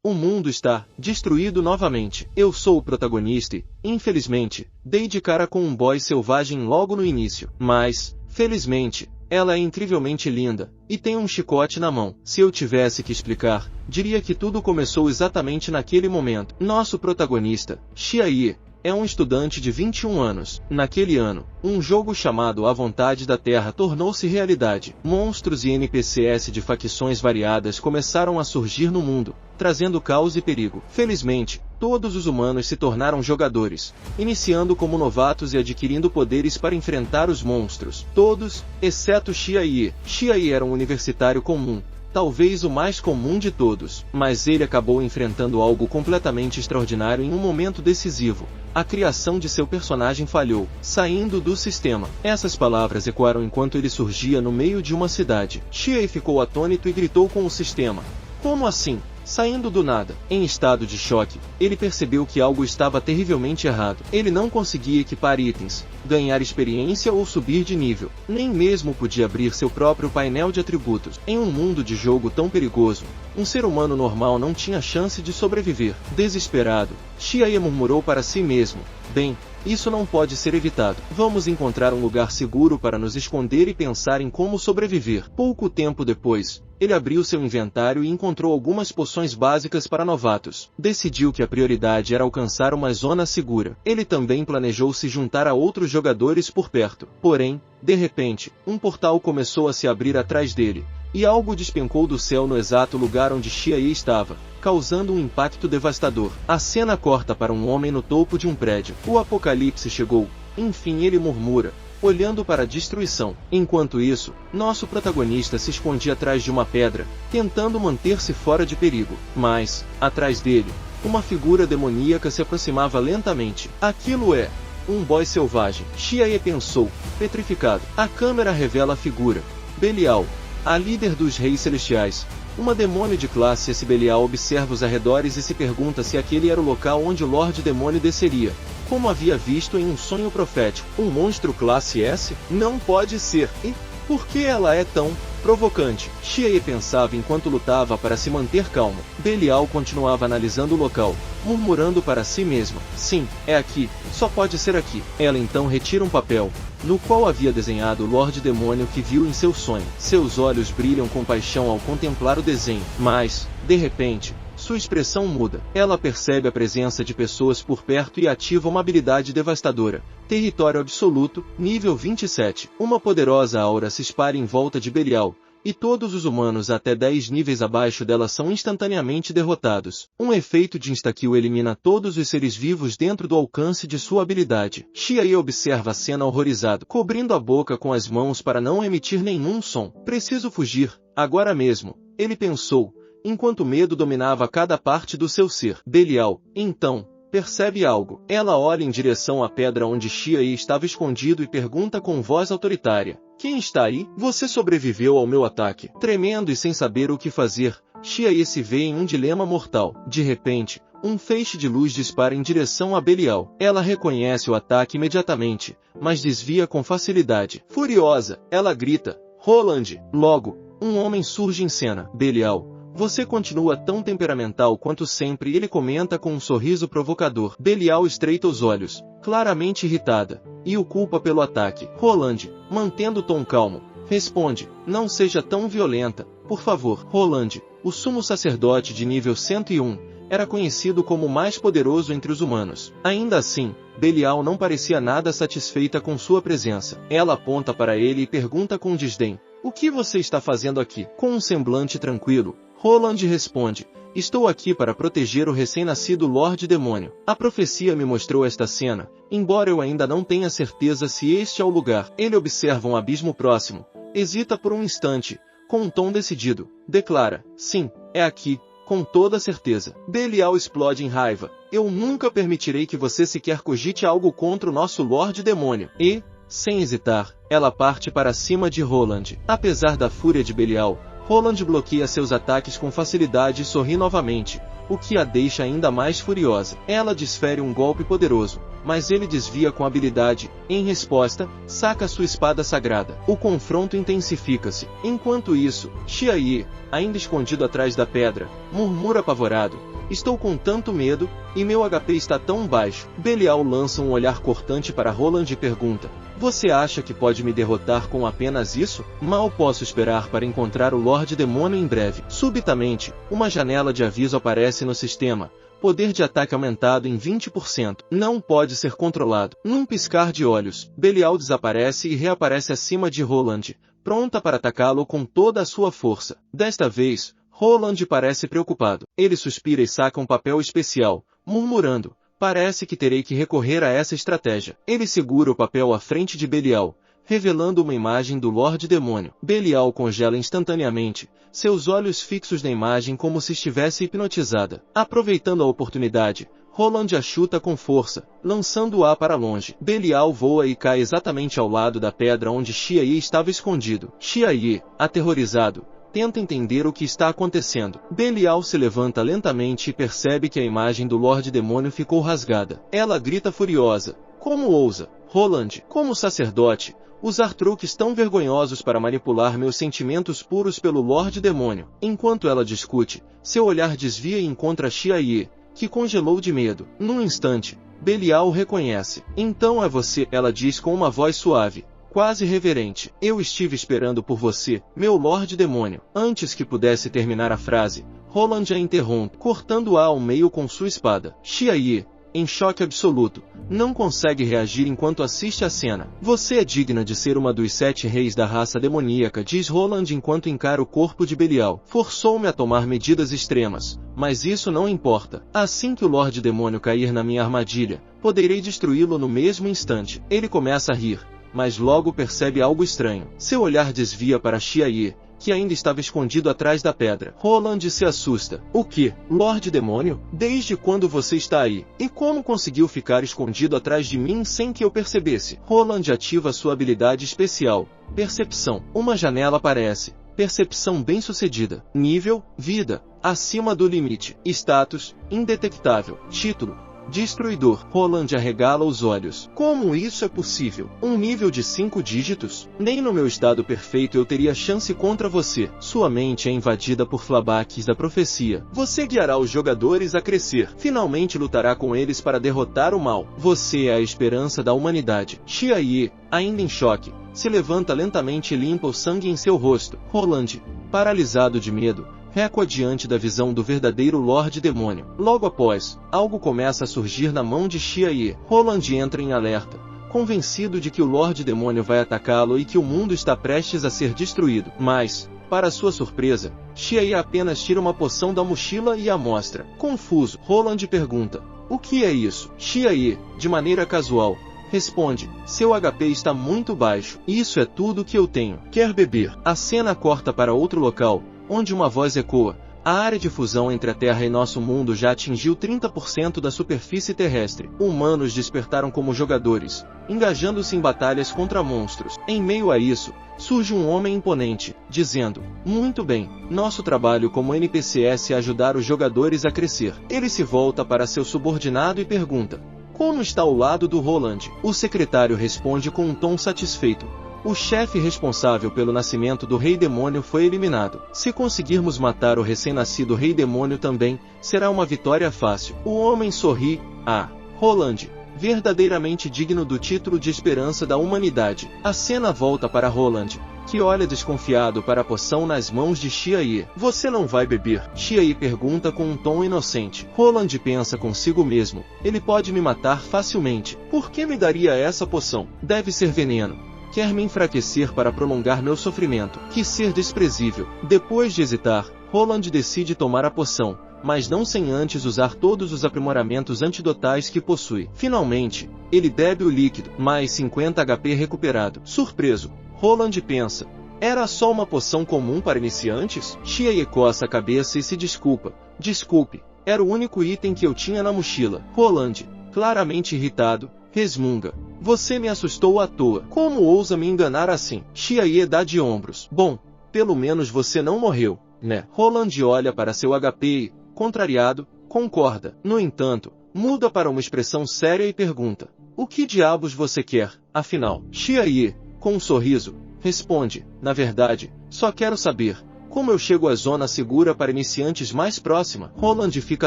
O mundo está destruído novamente. Eu sou o protagonista e, infelizmente, dei de cara com um boy selvagem logo no início. Mas, felizmente, ela é incrivelmente linda, e tem um chicote na mão. Se eu tivesse que explicar, diria que tudo começou exatamente naquele momento. Nosso protagonista, Xiaoye, é um estudante de 21 anos. Naquele ano, um jogo chamado A Vontade da Terra tornou-se realidade. Monstros e NPCs de facções variadas começaram a surgir no mundo, trazendo caos e perigo. Felizmente, todos os humanos se tornaram jogadores, iniciando como novatos e adquirindo poderes para enfrentar os monstros. Todos, exceto Xiaoye. Xiaoye era um universitário comum, talvez o mais comum de todos, mas ele acabou enfrentando algo completamente extraordinário em um momento decisivo. A criação de seu personagem falhou, saindo do sistema. Essas palavras ecoaram enquanto ele surgia no meio de uma cidade. Xiaoye ficou atônito e gritou com o sistema. Como assim? Saindo do nada, em estado de choque, ele percebeu que algo estava terrivelmente errado. Ele não conseguia equipar itens, ganhar experiência ou subir de nível. Nem mesmo podia abrir seu próprio painel de atributos. Em um mundo de jogo tão perigoso, um ser humano normal não tinha chance de sobreviver. Desesperado, Xiaoye murmurou para si mesmo. Bem, isso não pode ser evitado. Vamos encontrar um lugar seguro para nos esconder e pensar em como sobreviver. Pouco tempo depois, ele abriu seu inventário e encontrou algumas poções básicas para novatos. Decidiu que a prioridade era alcançar uma zona segura. Ele também planejou se juntar a outros jogadores por perto. Porém, de repente, um portal começou a se abrir atrás dele, e algo despencou do céu no exato lugar onde Xiaoye estava, causando um impacto devastador. A cena corta para um homem no topo de um prédio. O apocalipse chegou. Enfim, ele murmura, olhando para a destruição. Enquanto isso, nosso protagonista se escondia atrás de uma pedra, tentando manter-se fora de perigo. Mas, atrás dele, uma figura demoníaca se aproximava lentamente. Aquilo é um boy selvagem. Xiaoye pensou, petrificado. A câmera revela a figura. Belial, a líder dos Reis Celestiais. Uma demônio de classe S. Belial observa os arredores e se pergunta se aquele era o local onde o Lorde Demônio desceria, como havia visto em um sonho profético. Um monstro classe S? Não pode ser. E por que ela é tão provocante? Xiaoye pensava enquanto lutava para se manter calmo. Belial continuava analisando o local, murmurando para si mesma. Sim, é aqui, só pode ser aqui. Ela então retira um papel, no qual havia desenhado o Lorde Demônio que viu em seu sonho. Seus olhos brilham com paixão ao contemplar o desenho, mas, de repente, sua expressão muda. Ela percebe a presença de pessoas por perto e ativa uma habilidade devastadora. Território absoluto, nível 27. Uma poderosa aura se espalha em volta de Belial, e todos os humanos até 10 níveis abaixo dela são instantaneamente derrotados. Um efeito de insta-kill elimina todos os seres vivos dentro do alcance de sua habilidade. Xiaoye observa a cena horrorizado, cobrindo a boca com as mãos para não emitir nenhum som. Preciso fugir, agora mesmo, ele pensou, enquanto o medo dominava cada parte do seu ser. Belial, então, percebe algo. Ela olha em direção à pedra onde Xiaoye estava escondido e pergunta com voz autoritária. Quem está aí? Você sobreviveu ao meu ataque. Tremendo e sem saber o que fazer, Xiaoye se vê em um dilema mortal. De repente, um feixe de luz dispara em direção a Belial. Ela reconhece o ataque imediatamente, mas desvia com facilidade. Furiosa, ela grita, Roland! Logo, um homem surge em cena. Belial, você continua tão temperamental quanto sempre, ele comenta com um sorriso provocador. Belial estreita os olhos, claramente irritada, e o culpa pelo ataque. Roland, mantendo o tom calmo, responde, não seja tão violenta, por favor. Roland, o sumo sacerdote de nível 101, era conhecido como o mais poderoso entre os humanos. Ainda assim, Belial não parecia nada satisfeita com sua presença. Ela aponta para ele e pergunta com desdém, o que você está fazendo aqui? Com um semblante tranquilo, Roland responde, estou aqui para proteger o recém-nascido Lorde Demônio. A profecia me mostrou esta cena, embora eu ainda não tenha certeza se este é o lugar. Ele observa um abismo próximo, hesita por um instante, com um tom decidido, declara, sim, é aqui, com toda certeza. Belial explode em raiva, eu nunca permitirei que você sequer cogite algo contra o nosso Lorde Demônio. E, sem hesitar, ela parte para cima de Roland. Apesar da fúria de Belial, Roland bloqueia seus ataques com facilidade e sorri novamente, o que a deixa ainda mais furiosa. Ela desfere um golpe poderoso, mas ele desvia com habilidade. Em resposta, saca sua espada sagrada. O confronto intensifica-se. Enquanto isso, Xia Yi, ainda escondido atrás da pedra, murmura apavorado: estou com tanto medo, e meu HP está tão baixo. Belial lança um olhar cortante para Roland e pergunta: você acha que pode me derrotar com apenas isso? Mal posso esperar para encontrar o Lorde Demônio em breve. Subitamente, uma janela de aviso aparece no sistema. Poder de ataque aumentado em 20%. Não pode ser controlado. Num piscar de olhos, Belial desaparece e reaparece acima de Roland, pronta para atacá-lo com toda a sua força. Desta vez, Roland parece preocupado. Ele suspira e saca um papel especial, murmurando: parece que terei que recorrer a essa estratégia. Ele segura o papel à frente de Belial, revelando uma imagem do Lorde Demônio. Belial congela instantaneamente, seus olhos fixos na imagem como se estivesse hipnotizada. Aproveitando a oportunidade, Roland a chuta com força, lançando-a para longe. Belial voa e cai exatamente ao lado da pedra onde Xia Yi estava escondido. Xia Yi, aterrorizado, tenta entender o que está acontecendo. Belial se levanta lentamente e percebe que a imagem do Lorde Demônio ficou rasgada. Ela grita furiosa: como ousa, Roland, como sacerdote, usar truques tão vergonhosos para manipular meus sentimentos puros pelo Lorde Demônio? Enquanto ela discute, seu olhar desvia e encontra Xia Yi, que congelou de medo. Num instante, Belial o reconhece. Então é você, ela diz com uma voz suave, quase reverente. Eu estive esperando por você, meu Lorde Demônio. Antes que pudesse terminar a frase, Roland a interrompe, cortando-a ao meio com sua espada. Xia Yi, em choque absoluto, não consegue reagir enquanto assiste a cena. Você é digna de ser uma dos 7 reis da raça demoníaca, diz Roland enquanto encara o corpo de Belial. Forçou-me a tomar medidas extremas, mas isso não importa. Assim que o Lorde Demônio cair na minha armadilha, poderei destruí-lo no mesmo instante. Ele começa a rir, mas logo percebe algo estranho. Seu olhar desvia para Xia Yi, que ainda estava escondido atrás da pedra. Roland se assusta. O que? Lorde Demônio? Desde quando você está aí? E como conseguiu ficar escondido atrás de mim sem que eu percebesse? Roland ativa sua habilidade especial, Percepção. Uma janela aparece. Percepção bem-sucedida. Nível: vida, acima do limite. Status: indetectável. Título: Destruidor. Roland arregala os olhos. Como isso é possível? Um nível de 5 dígitos? Nem no meu estado perfeito eu teria chance contra você. Sua mente é invadida por flashbacks da profecia. Você guiará os jogadores a crescer. Finalmente lutará com eles para derrotar o mal. Você é a esperança da humanidade. Xia Yi, ainda em choque, se levanta lentamente e limpa o sangue em seu rosto. Roland, paralisado de medo, recua diante da visão do verdadeiro Lorde Demônio. Logo após, algo começa a surgir na mão de Xia Yi. Roland entra em alerta, convencido de que o Lorde Demônio vai atacá-lo e que o mundo está prestes a ser destruído. Mas, para sua surpresa, Xia Yi apenas tira uma poção da mochila e a mostra. Confuso, Roland pergunta: o que é isso? Xia Yi, de maneira casual, responde: seu HP está muito baixo. Isso é tudo que eu tenho. Quer beber? A cena corta para outro local, onde uma voz ecoa: a área de fusão entre a Terra e nosso mundo já atingiu 30% da superfície terrestre. Humanos despertaram como jogadores, engajando-se em batalhas contra monstros. Em meio a isso, surge um homem imponente, dizendo: muito bem, nosso trabalho como NPCs é ajudar os jogadores a crescer. Ele se volta para seu subordinado e pergunta: como está o lado do Roland? O secretário responde com um tom satisfeito: o chefe responsável pelo nascimento do Rei Demônio foi eliminado. Se conseguirmos matar o recém-nascido Rei Demônio também, será uma vitória fácil. O homem sorri. Ah, Roland, verdadeiramente digno do título de esperança da humanidade. A cena volta para Roland, que olha desconfiado para a poção nas mãos de Xia Yi. Você não vai beber? Xia Yi pergunta com um tom inocente. Roland pensa consigo mesmo: ele pode me matar facilmente. Por que me daria essa poção? Deve ser veneno. Quer me enfraquecer para prolongar meu sofrimento. Que ser desprezível. Depois de hesitar, Roland decide tomar a poção, mas não sem antes usar todos os aprimoramentos antidotais que possui. Finalmente, ele bebe o líquido, mais 50 HP recuperado. Surpreso, Roland pensa: era só uma poção comum para iniciantes? Xia Yi coça a cabeça e se desculpa. Desculpe, era o único item que eu tinha na mochila. Roland, claramente irritado, resmunga: você me assustou à toa. Como ousa me enganar assim? Xia Yi dá de ombros. Bom, pelo menos você não morreu, né? Roland olha para seu HP e, contrariado, concorda. No entanto, muda para uma expressão séria e pergunta: o que diabos você quer, afinal? Xia, com um sorriso, responde: na verdade, só quero saber como eu chego à zona segura para iniciantes mais próxima. Roland fica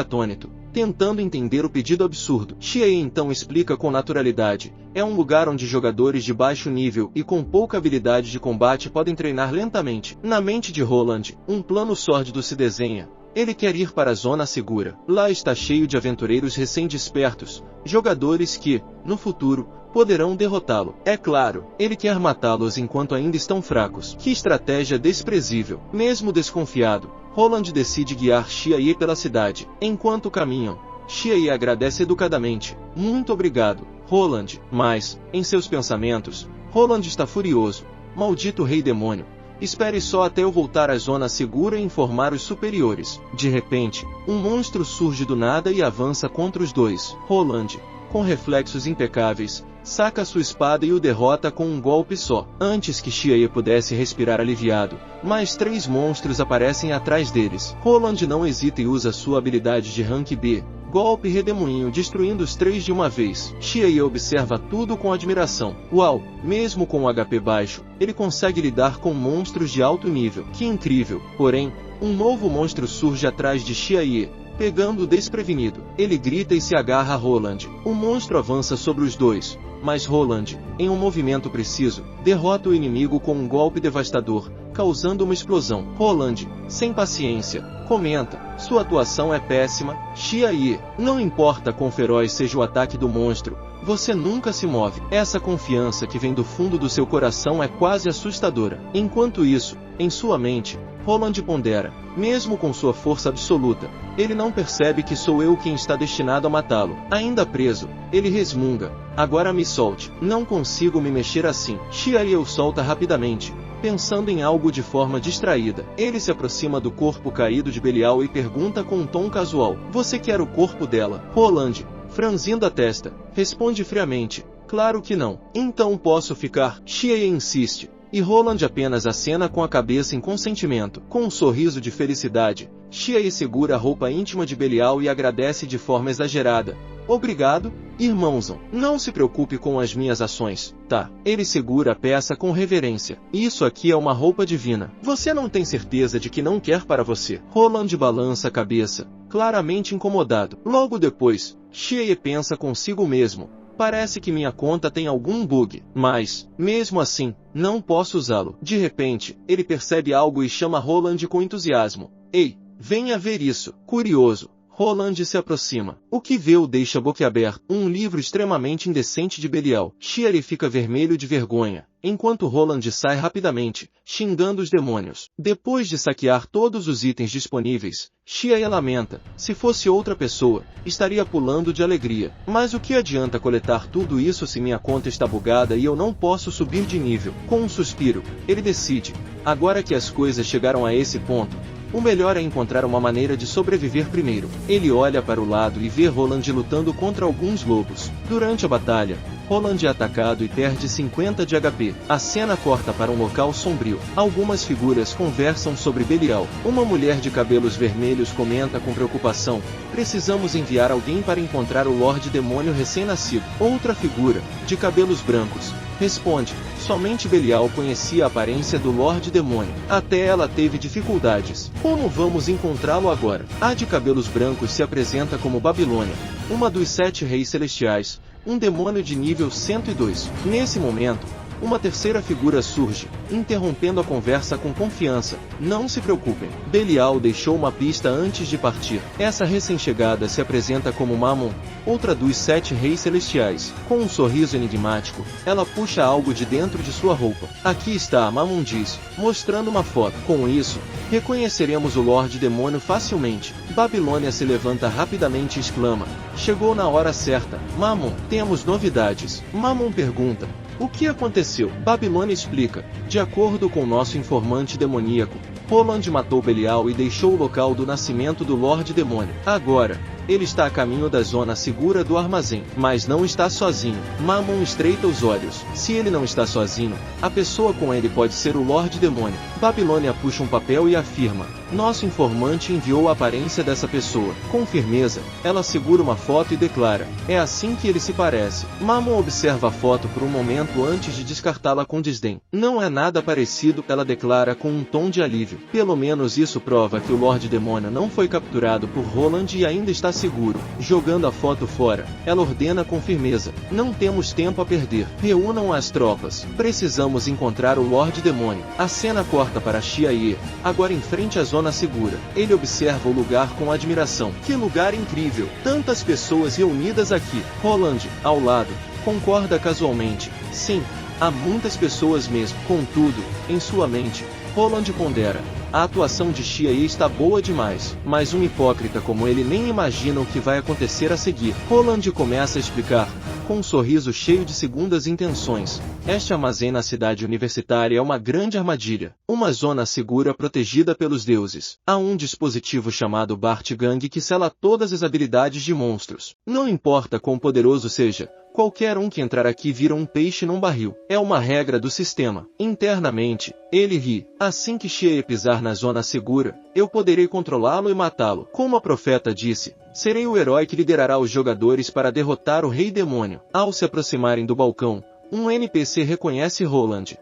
atônito, tentando entender o pedido absurdo. Xia então explica com naturalidade: é um lugar onde jogadores de baixo nível e com pouca habilidade de combate podem treinar lentamente. Na mente de Roland, um plano sórdido se desenha. Ele quer ir para a zona segura. Lá está cheio de aventureiros recém-despertos, jogadores que, no futuro, poderão derrotá-lo. É claro, ele quer matá-los enquanto ainda estão fracos. Que estratégia desprezível! Mesmo desconfiado, Roland decide guiar Xia pela cidade. Enquanto caminham, Xia agradece educadamente: muito obrigado, Roland. Mas, em seus pensamentos, Roland está furioso. Maldito rei demônio! Espere só até eu voltar à zona segura e informar os superiores. De repente, um monstro surge do nada e avança contra os dois. Roland, com reflexos impecáveis, saca sua espada e o derrota com um golpe só. Antes que Xia pudesse respirar aliviado, mais 3 monstros aparecem atrás deles. Roland não hesita e usa sua habilidade de rank B, golpe redemoinho, destruindo os 3 de uma vez. Xia observa tudo com admiração. Uau, mesmo com um HP baixo, ele consegue lidar com monstros de alto nível. Que incrível! Porém, um novo monstro surge atrás de Xia, pegando-o desprevenido. Ele grita e se agarra a Roland. O monstro avança sobre os dois, mas Roland, em um movimento preciso, derrota o inimigo com um golpe devastador, causando uma explosão. Roland, sem paciência, comenta: sua atuação é péssima, Xia. Não importa quão feroz seja o ataque do monstro, você nunca se move. Essa confiança que vem do fundo do seu coração é quase assustadora. Enquanto isso, em sua mente, Roland pondera: mesmo com sua força absoluta, ele não percebe que sou eu quem está destinado a matá-lo. Ainda preso, ele resmunga: agora me solte. Não consigo me mexer assim. Xia o solta rapidamente, pensando em algo de forma distraída. Ele se aproxima do corpo caído de Belial e pergunta com um tom casual: você quer o corpo dela? Roland, franzindo a testa, responde friamente: claro que não. Então posso ficar? Xia insiste, e Roland apenas acena com a cabeça em consentimento. Com um sorriso de felicidade, Xia segura a roupa íntima de Belial e agradece de forma exagerada: obrigado, irmãozão. Não se preocupe com as minhas ações, tá? Ele segura a peça com reverência. Isso aqui é uma roupa divina. Você não tem certeza de que não quer para você? Roland balança a cabeça, claramente incomodado. Logo depois, Xia pensa consigo mesmo: parece que minha conta tem algum bug, mas, mesmo assim, não posso usá-lo. De repente, ele percebe algo e chama Roland com entusiasmo: ei, venha ver isso. Curioso, Roland se aproxima. O que vê o deixa boquiaberto: um livro extremamente indecente de Belial. Xia fica vermelho de vergonha, enquanto Roland sai rapidamente, xingando os demônios. Depois de saquear todos os itens disponíveis, Xia lamenta: se fosse outra pessoa, estaria pulando de alegria. Mas o que adianta coletar tudo isso se minha conta está bugada e eu não posso subir de nível? Com um suspiro, ele decide: agora que as coisas chegaram a esse ponto, o melhor é encontrar uma maneira de sobreviver primeiro. Ele olha para o lado e vê Roland lutando contra alguns lobos. Durante a batalha, Roland é atacado e perde 50 de HP. A cena corta para um local sombrio. Algumas figuras conversam sobre Belial. Uma mulher de cabelos vermelhos comenta com preocupação: precisamos enviar alguém para encontrar o Lorde Demônio recém-nascido. Outra figura, de cabelos brancos, responde: somente Belial conhecia a aparência do Lorde Demônio. Até ela teve dificuldades. Como vamos encontrá-lo agora? A de cabelos brancos se apresenta como Babilônia, uma dos 7 reis celestiais, um demônio de nível 102. Nesse momento, uma terceira figura surge, interrompendo a conversa com confiança: não se preocupem, Belial deixou uma pista antes de partir. Essa recém-chegada se apresenta como Mammon, outra dos 7 reis celestiais. Com um sorriso enigmático, ela puxa algo de dentro de sua roupa. Aqui está, Mammon diz, mostrando uma foto. Com isso, reconheceremos o Lorde Demônio facilmente. Babilônia se levanta rapidamente e exclama: chegou na hora certa. Mammon, temos novidades. Mammon pergunta: o que aconteceu? Babilônia explica: de acordo com nosso informante demoníaco, Roland matou Belial e deixou o local do nascimento do Lorde Demônio. Agora, Ele está a caminho da zona segura do armazém, mas não está sozinho. Mammon estreita os olhos. Se ele não está sozinho, a pessoa com ele pode ser o Lorde Demônio. Babilônia puxa um papel e afirma: nosso informante enviou a aparência dessa pessoa. Com firmeza, ela segura uma foto e declara: é assim que ele se parece. Mammon observa a foto por um momento antes de descartá-la com desdém. Não é nada parecido, ela declara com um tom de alívio. Pelo menos isso prova que o Lorde Demônio não foi capturado por Roland e ainda está seguro. Jogando a foto fora, ela ordena com firmeza: não temos tempo a perder. Reúnam as tropas. Precisamos encontrar o Lorde Demônio. A cena corta para Xiaye, agora em frente à zona segura. Ele observa o lugar com admiração. Que lugar incrível! Tantas pessoas reunidas aqui. Roland, ao lado, concorda casualmente: sim, há muitas pessoas mesmo. Contudo, em sua mente, Roland pondera: a atuação de Xiaye está boa demais, mas um hipócrita como ele nem imagina o que vai acontecer a seguir. Roland começa a explicar, com um sorriso cheio de segundas intenções: este armazém na cidade universitária é uma grande armadilha, uma zona segura protegida pelos deuses. Há um dispositivo chamado Bartgang que sela todas as habilidades de monstros. Não importa quão poderoso seja, qualquer um que entrar aqui vira um peixe num barril. É uma regra do sistema. Internamente, ele ri. Assim que Xiaye pisar na zona segura, eu poderei controlá-lo e matá-lo. Como a profeta disse, serei o herói que liderará os jogadores para derrotar o Rei Demônio. Ao se aproximarem do balcão, um NPC reconhece Roland.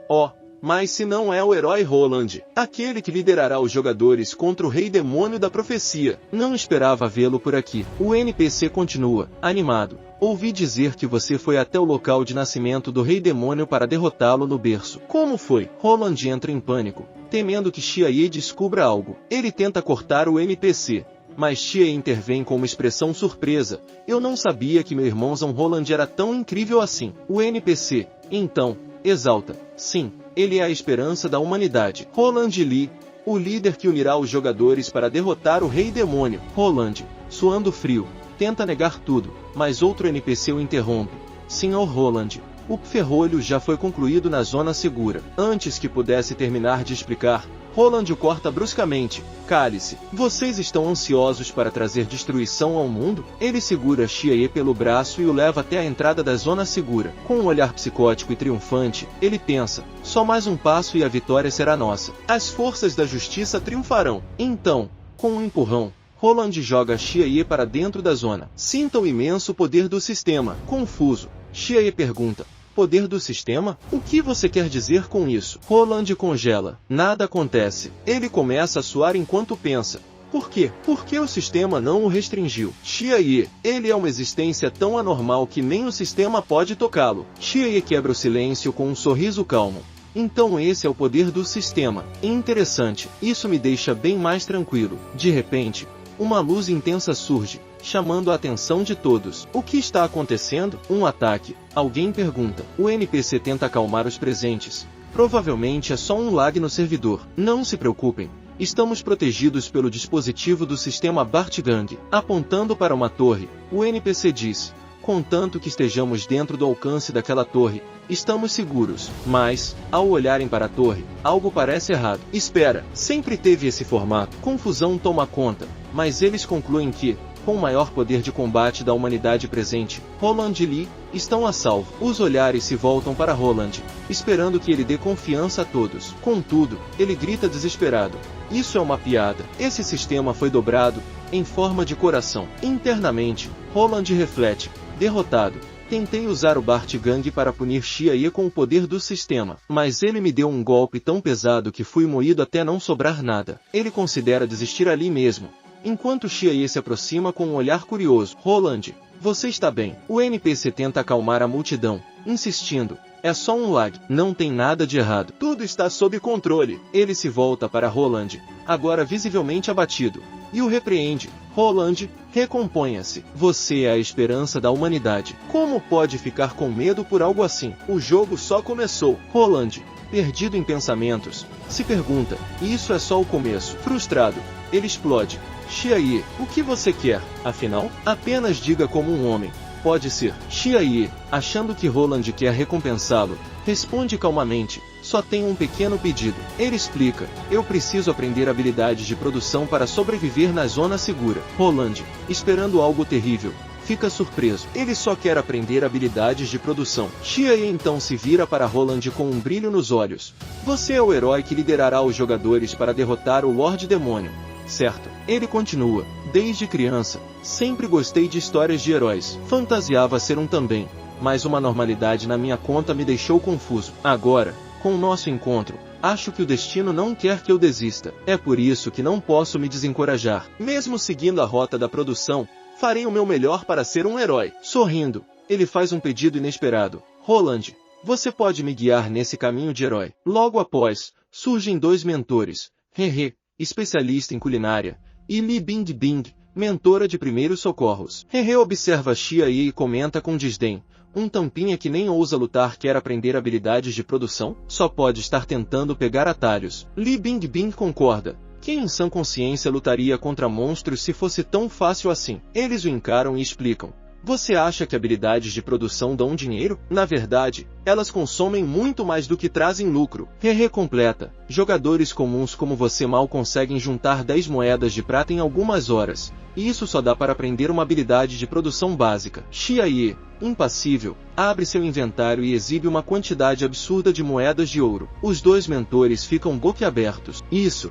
Mas se não é o herói Roland, aquele que liderará os jogadores contra o Rei Demônio da profecia. Não esperava vê-lo por aqui. O NPC continua, animado. Ouvi dizer que você foi até o local de nascimento do Rei Demônio para derrotá-lo no berço. Como foi? Roland entra em pânico, temendo que Xiaye descubra algo. Ele tenta cortar o NPC, mas Xiaye intervém com uma expressão surpresa: eu não sabia que meu irmãozão Roland era tão incrível assim. O NPC, então, exalta: sim, ele é a esperança da humanidade. Roland Lee, o líder que unirá os jogadores para derrotar o Rei Demônio. Roland, suando frio, tenta negar tudo, mas outro NPC o interrompe: Sr. Roland, o ferrolho já foi concluído na zona segura. Antes que pudesse terminar de explicar, Roland o corta bruscamente: cale-se. Vocês estão ansiosos para trazer destruição ao mundo? Ele segura Xiaye pelo braço e o leva até a entrada da zona segura. Com um olhar psicótico e triunfante, ele pensa: só mais um passo e a vitória será nossa. As forças da justiça triunfarão. Então, com um empurrão, Roland joga Xiaye para dentro da zona. Sinta o imenso poder do sistema. Confuso, Xiaye pergunta: poder do sistema? O que você quer dizer com isso? Roland congela. Nada acontece. Ele começa a suar enquanto pensa: por quê? Por que o sistema não o restringiu? Xiaye, ele é uma existência tão anormal que nem o sistema pode tocá-lo. Xiaye quebra o silêncio com um sorriso calmo. Então esse é o poder do sistema. Interessante. Isso me deixa bem mais tranquilo. De repente, uma luz intensa surge, chamando a atenção de todos. O que está acontecendo? Um ataque. Alguém pergunta. O NPC tenta acalmar os presentes. Provavelmente é só um lag no servidor. Não se preocupem. Estamos protegidos pelo dispositivo do sistema Bartgang. Apontando para uma torre, o NPC diz: contanto que estejamos dentro do alcance daquela torre, estamos seguros. Mas, ao olharem para a torre, algo parece errado. Espera, sempre teve esse formato. Confusão toma conta, mas eles concluem que, com o maior poder de combate da humanidade presente, Roland e Lee estão a salvo. Os olhares se voltam para Roland, esperando que ele dê confiança a todos. Contudo, ele grita desesperado: isso é uma piada. Esse sistema foi dobrado, em forma de coração. Internamente, Roland reflete: derrotado. Tentei usar o Bartgang para punir Xiaye com o poder do sistema, mas ele me deu um golpe tão pesado que fui moído até não sobrar nada. Ele considera desistir ali mesmo, enquanto Xiaye se aproxima com um olhar curioso. Roland, você está bem? O NPC tenta acalmar a multidão, insistindo: é só um lag, não tem nada de errado. Tudo está sob controle. Ele se volta para Roland, agora visivelmente abatido, e o repreende: Roland, recomponha-se. Você é a esperança da humanidade. Como pode ficar com medo por algo assim? O jogo só começou. Roland, perdido em pensamentos, se pergunta: isso é só o começo. Frustrado, ele explode: Xiaye, o que você quer? Afinal, apenas diga como um homem. Pode ser. Xiaye, achando que Roland quer recompensá-lo, responde calmamente: só tenho um pequeno pedido. Ele explica, eu preciso aprender habilidades de produção para sobreviver na zona segura. Roland, esperando algo terrível, fica surpreso. Ele só quer aprender habilidades de produção. Xiaye então se vira para Roland com um brilho nos olhos. Você é o herói que liderará os jogadores para derrotar o Lorde Demônio, certo? Ele continua, desde criança, sempre gostei de histórias de heróis. Fantasiava ser um também, mas uma normalidade na minha conta me deixou confuso. Agora, com o nosso encontro, acho que o destino não quer que eu desista. É por isso que não posso me desencorajar. Mesmo seguindo a rota da produção, farei o meu melhor para ser um herói. Sorrindo, ele faz um pedido inesperado. Roland, você pode me guiar nesse caminho de herói. Logo após, surgem dois mentores. Hehe, especialista em culinária, e Li Bingbing, mentora de primeiros socorros. Hehe observa Xiaye e comenta com desdém. Um tampinha que nem ousa lutar quer aprender habilidades de produção? Só pode estar tentando pegar atalhos. Li Bingbing concorda. Quem em sã consciência lutaria contra monstros se fosse tão fácil assim? Eles o encaram e explicam. Você acha que habilidades de produção dão dinheiro? Na verdade, elas consomem muito mais do que trazem lucro. Hehe completa. Jogadores comuns como você mal conseguem juntar 10 moedas de prata em algumas horas. E isso só dá para aprender uma habilidade de produção básica. Xiaye, impassível, abre seu inventário e exibe uma quantidade absurda de moedas de ouro. Os dois mentores ficam boquiabertos. Isso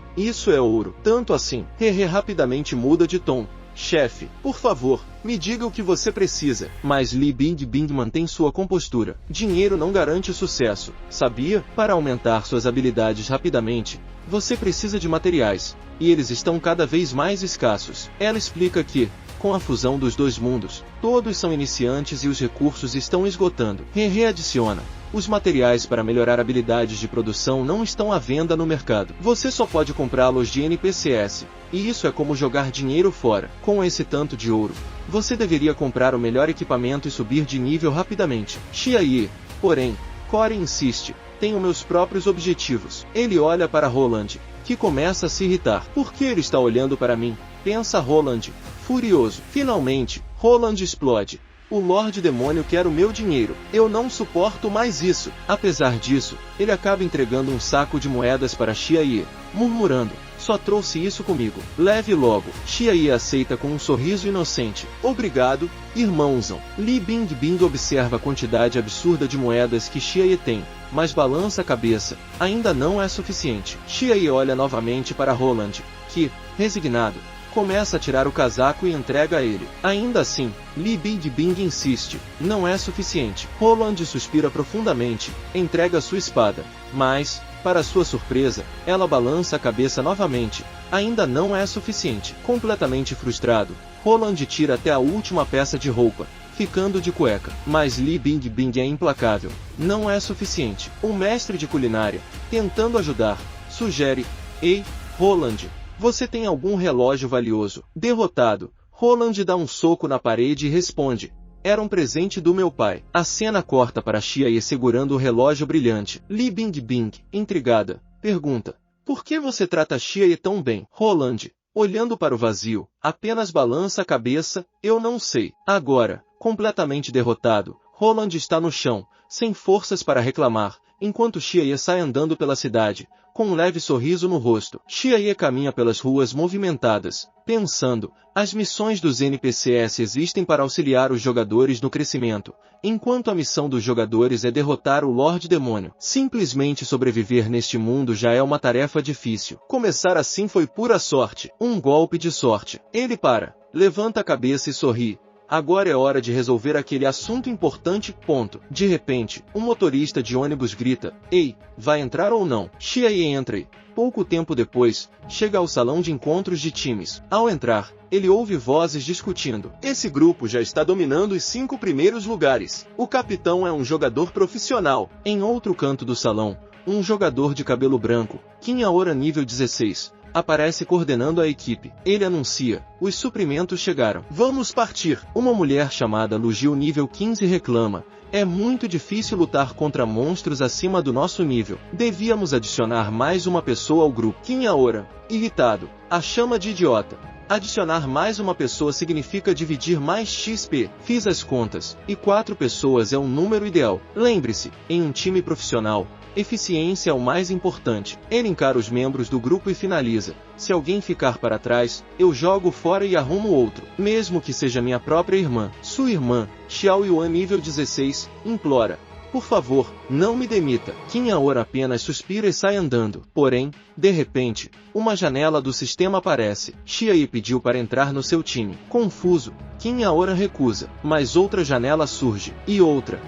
é ouro. Tanto assim. Hehe rapidamente muda de tom. Chefe, por favor, me diga o que você precisa. Mas Li Bingbing mantém sua compostura. Dinheiro não garante sucesso, sabia? Para aumentar suas habilidades rapidamente, você precisa de materiais, e eles estão cada vez mais escassos. Ela explica que, com a fusão dos dois mundos, todos são iniciantes e os recursos estão esgotando. Hehe adiciona. Os materiais para melhorar habilidades de produção não estão à venda no mercado. Você só pode comprá-los de NPCs, e isso é como jogar dinheiro fora. Com esse tanto de ouro, você deveria comprar o melhor equipamento e subir de nível rapidamente. Xiaye, porém, Core insiste, tenho meus próprios objetivos. Ele olha para Roland, que começa a se irritar. Por que ele está olhando para mim? Pensa Roland, furioso. Finalmente, Roland explode. O Lorde Demônio quer o meu dinheiro. Eu não suporto mais isso. Apesar disso, ele acaba entregando um saco de moedas para Xiaye, murmurando, só trouxe isso comigo. Leve logo. Xiaye aceita com um sorriso inocente. Obrigado, irmãozão. Li Bingbing observa a quantidade absurda de moedas que Xiaye tem, mas balança a cabeça. Ainda não é suficiente. Xiaye olha novamente para Roland, que, resignado, começa a tirar o casaco e entrega a ele. Ainda assim, Li Bingbing insiste. Não é suficiente. Roland suspira profundamente, entrega sua espada. Mas, para sua surpresa, ela balança a cabeça novamente. Ainda não é suficiente. Completamente frustrado, Roland tira até a última peça de roupa, ficando de cueca. Mas Li Bingbing é implacável. Não é suficiente. O mestre de culinária, tentando ajudar, sugere, ei, Roland, você tem algum relógio valioso? Derrotado, Roland dá um soco na parede e responde, era um presente do meu pai. A cena corta para Xiaye segurando o relógio brilhante. Li Bingbing, intrigada, pergunta, por que você trata Xiaye tão bem? Roland, olhando para o vazio, apenas balança a cabeça, eu não sei. Agora, completamente derrotado, Roland está no chão, sem forças para reclamar, enquanto Xiaye sai andando pela cidade, com um leve sorriso no rosto. Xiaye caminha pelas ruas movimentadas, pensando, as missões dos NPCs existem para auxiliar os jogadores no crescimento, enquanto a missão dos jogadores é derrotar o Lorde Demônio. Simplesmente sobreviver neste mundo já é uma tarefa difícil. Começar assim foi pura sorte, um golpe de sorte. Ele para, levanta a cabeça e sorri. Agora é hora de resolver aquele assunto importante, ponto. De repente, um motorista de ônibus grita, ei, vai entrar ou não? Xiaye entra e, pouco tempo depois, chega ao salão de encontros de times. Ao entrar, ele ouve vozes discutindo. Esse grupo já está dominando os 5 primeiros lugares. O capitão é um jogador profissional. Em outro canto do salão, um jogador de cabelo branco, Kinhaora nível 16, aparece coordenando a equipe. Ele anuncia, os suprimentos chegaram. Vamos partir. Uma mulher chamada Lugil nível 15 reclama. É muito difícil lutar contra monstros acima do nosso nível. Devíamos adicionar mais uma pessoa ao grupo. Kinhaora, irritado, a chama de idiota. Adicionar mais uma pessoa significa dividir mais XP. Fiz as contas, e 4 pessoas é um número ideal. Lembre-se, em um time profissional, eficiência é o mais importante. Ele encara os membros do grupo e finaliza. Se alguém ficar para trás, eu jogo fora e arrumo outro. Mesmo que seja minha própria irmã. Sua irmã, Xiao Yuan nível 16, implora. Por favor, não me demita. Kinhaora apenas suspira e sai andando. Porém, de repente, uma janela do sistema aparece. Xiaoye pediu para entrar no seu time. Confuso, Kinhaora recusa. Mas outra janela surge. E outra.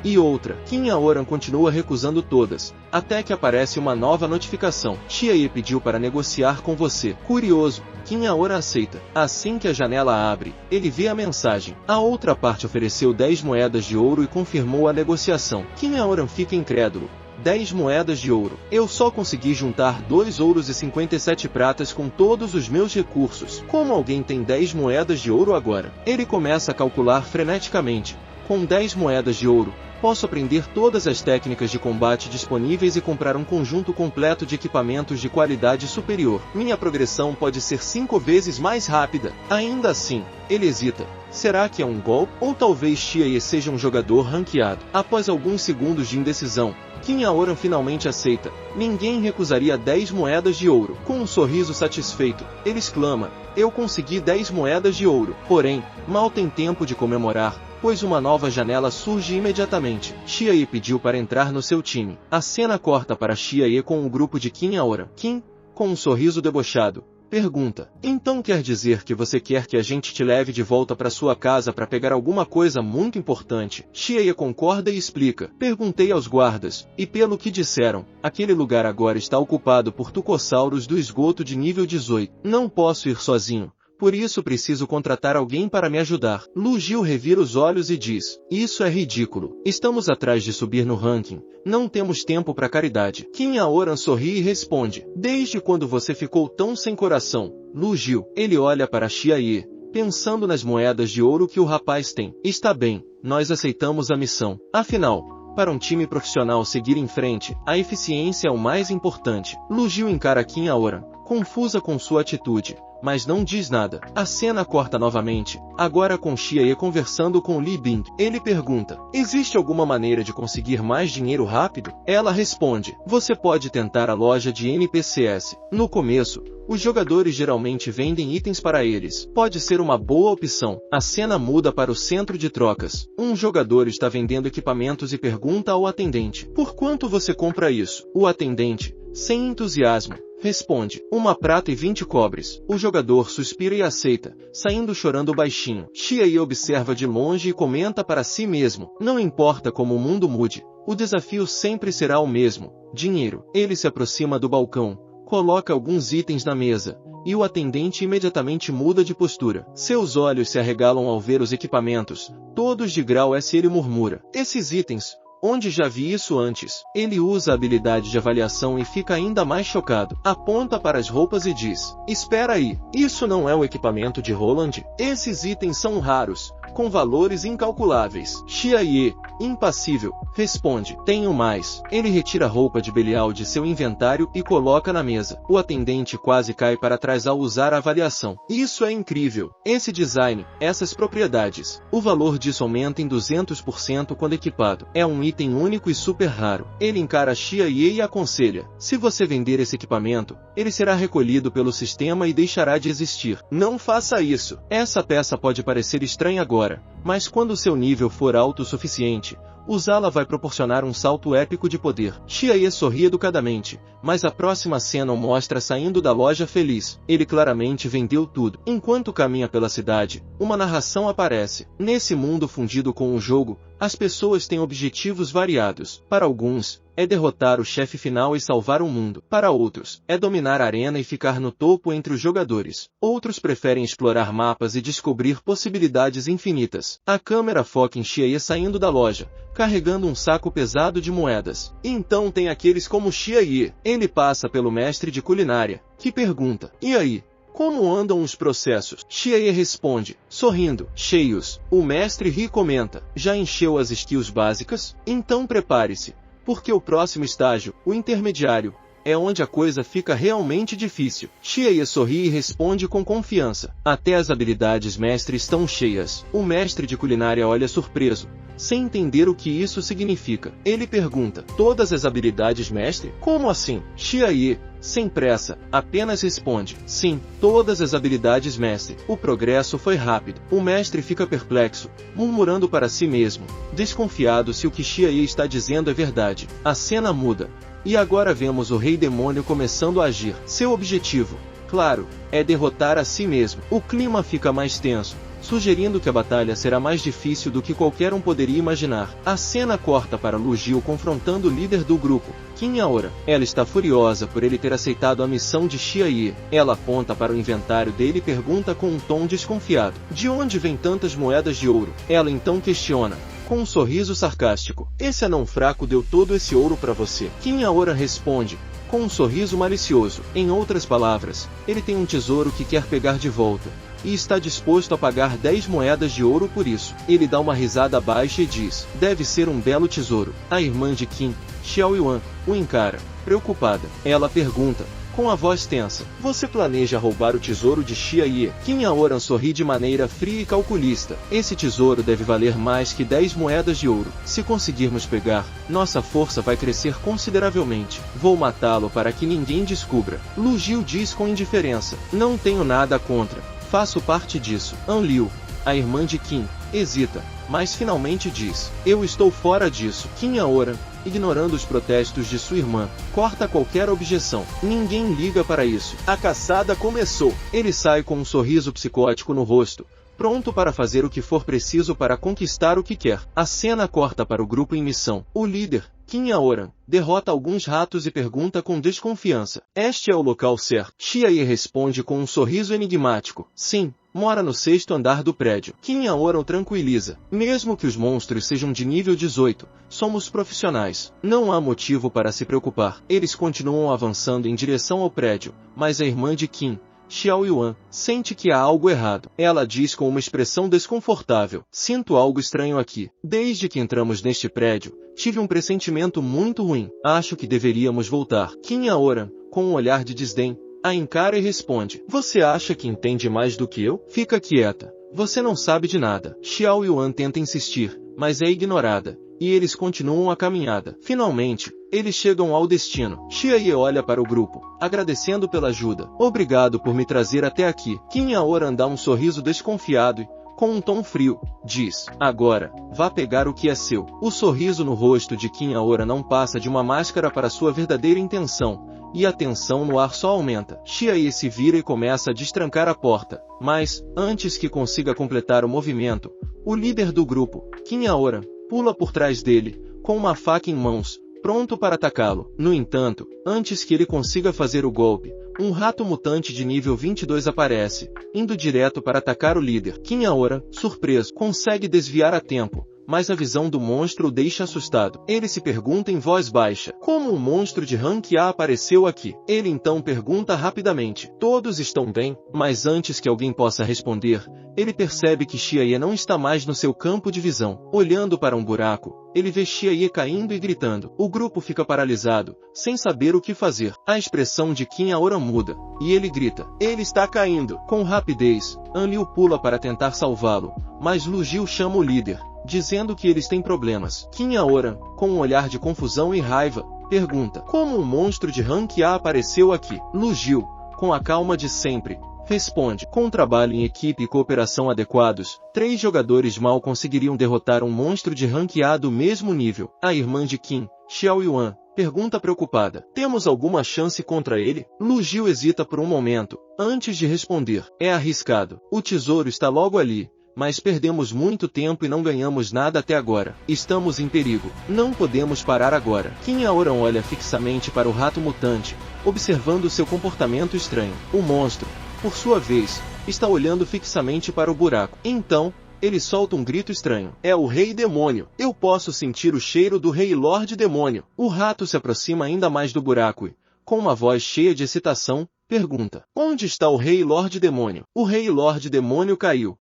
Kinhaora continua recusando todas. Até que aparece uma nova notificação. Xiaoye pediu para negociar com você. Curioso, Kinhaora aceita. Assim que a janela abre, ele vê a mensagem. A outra parte ofereceu 10 moedas de ouro e confirmou a negociação. Kinhaora fica incrédulo. 10 moedas de ouro. Eu só consegui juntar 2 ouros e 57 pratas com todos os meus recursos. Como alguém tem 10 moedas de ouro agora? Ele começa a calcular freneticamente. Com 10 moedas de ouro, posso aprender todas as técnicas de combate disponíveis e comprar um conjunto completo de equipamentos de qualidade superior. Minha progressão pode ser 5 vezes mais rápida. Ainda assim, ele hesita. Será que é um golpe? Ou talvez Xiaoye seja um jogador ranqueado? Após alguns segundos de indecisão, Kinhaora finalmente aceita. Ninguém recusaria 10 moedas de ouro. Com um sorriso satisfeito, ele exclama, eu consegui 10 moedas de ouro. Porém, mal tem tempo de comemorar, pois uma nova janela surge imediatamente. Xiaoye pediu para entrar no seu time. A cena corta para Xiaoye com um grupo de Kinhaora. Kin, com um sorriso debochado, pergunta, então quer dizer que você quer que a gente te leve de volta para sua casa para pegar alguma coisa muito importante? Xiaoye concorda e explica. Perguntei aos guardas, e pelo que disseram, aquele lugar agora está ocupado por tucossauros do esgoto de nível 18. Não posso ir sozinho. Por isso preciso contratar alguém para me ajudar. Lugil revira os olhos e diz, isso é ridículo. Estamos atrás de subir no ranking. Não temos tempo para caridade. Kinhaora sorri e responde, desde quando você ficou tão sem coração? Lugil, ele olha para Xiaoye, pensando nas moedas de ouro que o rapaz tem. Está bem, nós aceitamos a missão. Afinal, para um time profissional seguir em frente, a eficiência é o mais importante. Lugil encara Kinhaora, confusa com sua atitude, mas não diz nada. A cena corta novamente, agora com Xiaoye conversando com Li Bing. Ele pergunta, existe alguma maneira de conseguir mais dinheiro rápido? Ela responde, você pode tentar a loja de NPCs. No começo, os jogadores geralmente vendem itens para eles. Pode ser uma boa opção. A cena muda para o centro de trocas. Um jogador está vendendo equipamentos e pergunta ao atendente, por quanto você compra isso? O atendente, sem entusiasmo, responde, 1 prata e 20 cobres. O jogador suspira e aceita, saindo chorando baixinho. Xiaoye observa de longe e comenta para si mesmo, não importa como o mundo mude, o desafio sempre será o mesmo, dinheiro. Ele se aproxima do balcão, coloca alguns itens na mesa, e o atendente imediatamente muda de postura. Seus olhos se arregalam ao ver os equipamentos, todos de grau S. Ele murmura, esses itens, onde já vi isso antes? Ele usa a habilidade de avaliação e fica ainda mais chocado. Aponta para as roupas e diz, espera aí, isso não é o equipamento de Roland? Esses itens são raros, com valores incalculáveis. Xiaoye, impassível, responde, tenho mais. Ele retira a roupa de Belial de seu inventário e coloca na mesa. O atendente quase cai para trás ao usar a avaliação. Isso é incrível. Esse design, essas propriedades. O valor disso aumenta em 200% quando equipado. É um item único e super raro. Ele encara Xiaoye e aconselha, se você vender esse equipamento, ele será recolhido pelo sistema e deixará de existir. Não faça isso. Essa peça pode parecer estranha agora, mas quando seu nível for alto o suficiente, usá-la vai proporcionar um salto épico de poder. Xiaoye sorri educadamente, mas a próxima cena o mostra saindo da loja feliz. Ele claramente vendeu tudo. Enquanto caminha pela cidade, uma narração aparece. Nesse mundo fundido com o jogo, as pessoas têm objetivos variados. Para alguns, é derrotar o chefe final e salvar o mundo. Para outros, é dominar a arena e ficar no topo entre os jogadores. Outros preferem explorar mapas e descobrir possibilidades infinitas. A câmera foca em Xiaoye saindo da loja, carregando um saco pesado de moedas. Então tem aqueles como Xiaoye. Ele passa pelo mestre de culinária, que pergunta, e aí? Como andam os processos? Xiaye responde, sorrindo. Cheios. O mestre ri e comenta, já encheu as skills básicas? Então prepare-se, porque o próximo estágio, o intermediário, é onde a coisa fica realmente difícil. Xiaye sorri e responde com confiança. Até as habilidades mestre estão cheias. O mestre de culinária olha surpreso, sem entender o que isso significa. Ele pergunta, todas as habilidades mestre? Como assim? Xiaye, sem pressa, apenas responde, sim, todas as habilidades mestre. O progresso foi rápido. O mestre fica perplexo, murmurando para si mesmo, desconfiado se o que Xiaye está dizendo é verdade. A cena muda. E agora vemos o Rei Demônio começando a agir. Seu objetivo, claro, é derrotar a si mesmo. O clima fica mais tenso, sugerindo que a batalha será mais difícil do que qualquer um poderia imaginar. A cena corta para Lu Jiu confrontando o líder do grupo, Qin Aora. Ela está furiosa por ele ter aceitado a missão de Xiaye. Ela aponta para o inventário dele e pergunta com um tom desconfiado, de onde vem tantas moedas de ouro? Ela então questiona, com um sorriso sarcástico, esse anão fraco deu todo esse ouro para você. Qin Aora responde, com um sorriso malicioso. Em outras palavras, ele tem um tesouro que quer pegar de volta, e está disposto a pagar 10 moedas de ouro por isso. Ele dá uma risada baixa e diz, deve ser um belo tesouro. A irmã de Qin, Xiao Yuan, o encara, preocupada. Ela pergunta, com a voz tensa, você planeja roubar o tesouro de Xiaye? Qin Aora sorri de maneira fria e calculista. Esse tesouro deve valer mais que 10 moedas de ouro. Se conseguirmos pegar, nossa força vai crescer consideravelmente. Vou matá-lo para que ninguém descubra. Lu Jiu diz com indiferença, não tenho nada contra. Faço parte disso. An Liu, a irmã de Qin, hesita, mas finalmente diz, eu estou fora disso. Qin Aora, ignorando os protestos de sua irmã, corta qualquer objeção. Ninguém liga para isso. A caçada começou. Ele sai com um sorriso psicótico no rosto, pronto para fazer o que for preciso para conquistar o que quer. A cena corta para o grupo em missão. O líder, Qin Aora, derrota alguns ratos e pergunta com desconfiança, este é o local certo? Xiaye responde com um sorriso enigmático, sim, mora no 6º andar do prédio. Qin Aora o tranquiliza, mesmo que os monstros sejam de nível 18, somos profissionais, não há motivo para se preocupar. Eles continuam avançando em direção ao prédio, mas a irmã de Qin, Xiao Yuan, sente que há algo errado. Ela diz com uma expressão desconfortável, sinto algo estranho aqui. Desde que entramos neste prédio, tive um pressentimento muito ruim. Acho que deveríamos voltar. Qin Aora, com um olhar de desdém, a encara e responde, você acha que entende mais do que eu? Fica quieta. Você não sabe de nada. Xiao Yuan tenta insistir, mas é ignorada, e eles continuam a caminhada. Finalmente, eles chegam ao destino. Xiaye olha para o grupo, agradecendo pela ajuda. Obrigado por me trazer até aqui. Qin Aora dá um sorriso desconfiado e, com um tom frio, diz, agora, vá pegar o que é seu. O sorriso no rosto de Qin Aora não passa de uma máscara para sua verdadeira intenção, e a tensão no ar só aumenta. Xiaye se vira e começa a destrancar a porta, mas, antes que consiga completar o movimento, o líder do grupo, Qin Aora, pula por trás dele, com uma faca em mãos, pronto para atacá-lo. No entanto, antes que ele consiga fazer o golpe, um rato mutante de nível 22 aparece, indo direto para atacar o líder. Qin Aora, surpreso, consegue desviar a tempo, mas a visão do monstro o deixa assustado. Ele se pergunta em voz baixa, como um monstro de rank A apareceu aqui? Ele então pergunta rapidamente, todos estão bem? Mas antes que alguém possa responder, ele percebe que Xiaye não está mais no seu campo de visão. Olhando para um buraco, ele vê Xiaye caindo e gritando. O grupo fica paralisado, sem saber o que fazer. A expressão de Qin Aora muda, e ele grita, ele está caindo. Com rapidez, An Liu pula para tentar salvá-lo, mas Lu Jiu chama o líder, dizendo que eles têm problemas. Qin Aora, com um olhar de confusão e raiva, pergunta, como um monstro de rank A apareceu aqui? Lu Jiu, com a calma de sempre, responde, com trabalho em equipe e cooperação adequados, 3 jogadores mal conseguiriam derrotar um monstro de rank A do mesmo nível. A irmã de Qin, Xiao Yuan, pergunta preocupada, temos alguma chance contra ele? Lu Jiu hesita por um momento, antes de responder, é arriscado, o tesouro está logo ali, mas perdemos muito tempo e não ganhamos nada até agora. Estamos em perigo. Não podemos parar agora. Qin Aora olha fixamente para o rato mutante, observando seu comportamento estranho. O monstro, por sua vez, está olhando fixamente para o buraco. Então, ele solta um grito estranho. É o Rei Demônio. Eu posso sentir o cheiro do Rei Lorde Demônio. O rato se aproxima ainda mais do buraco e, com uma voz cheia de excitação, Pergunta. Onde está o Rei Lorde Demônio? O Rei Lorde Demônio caiu.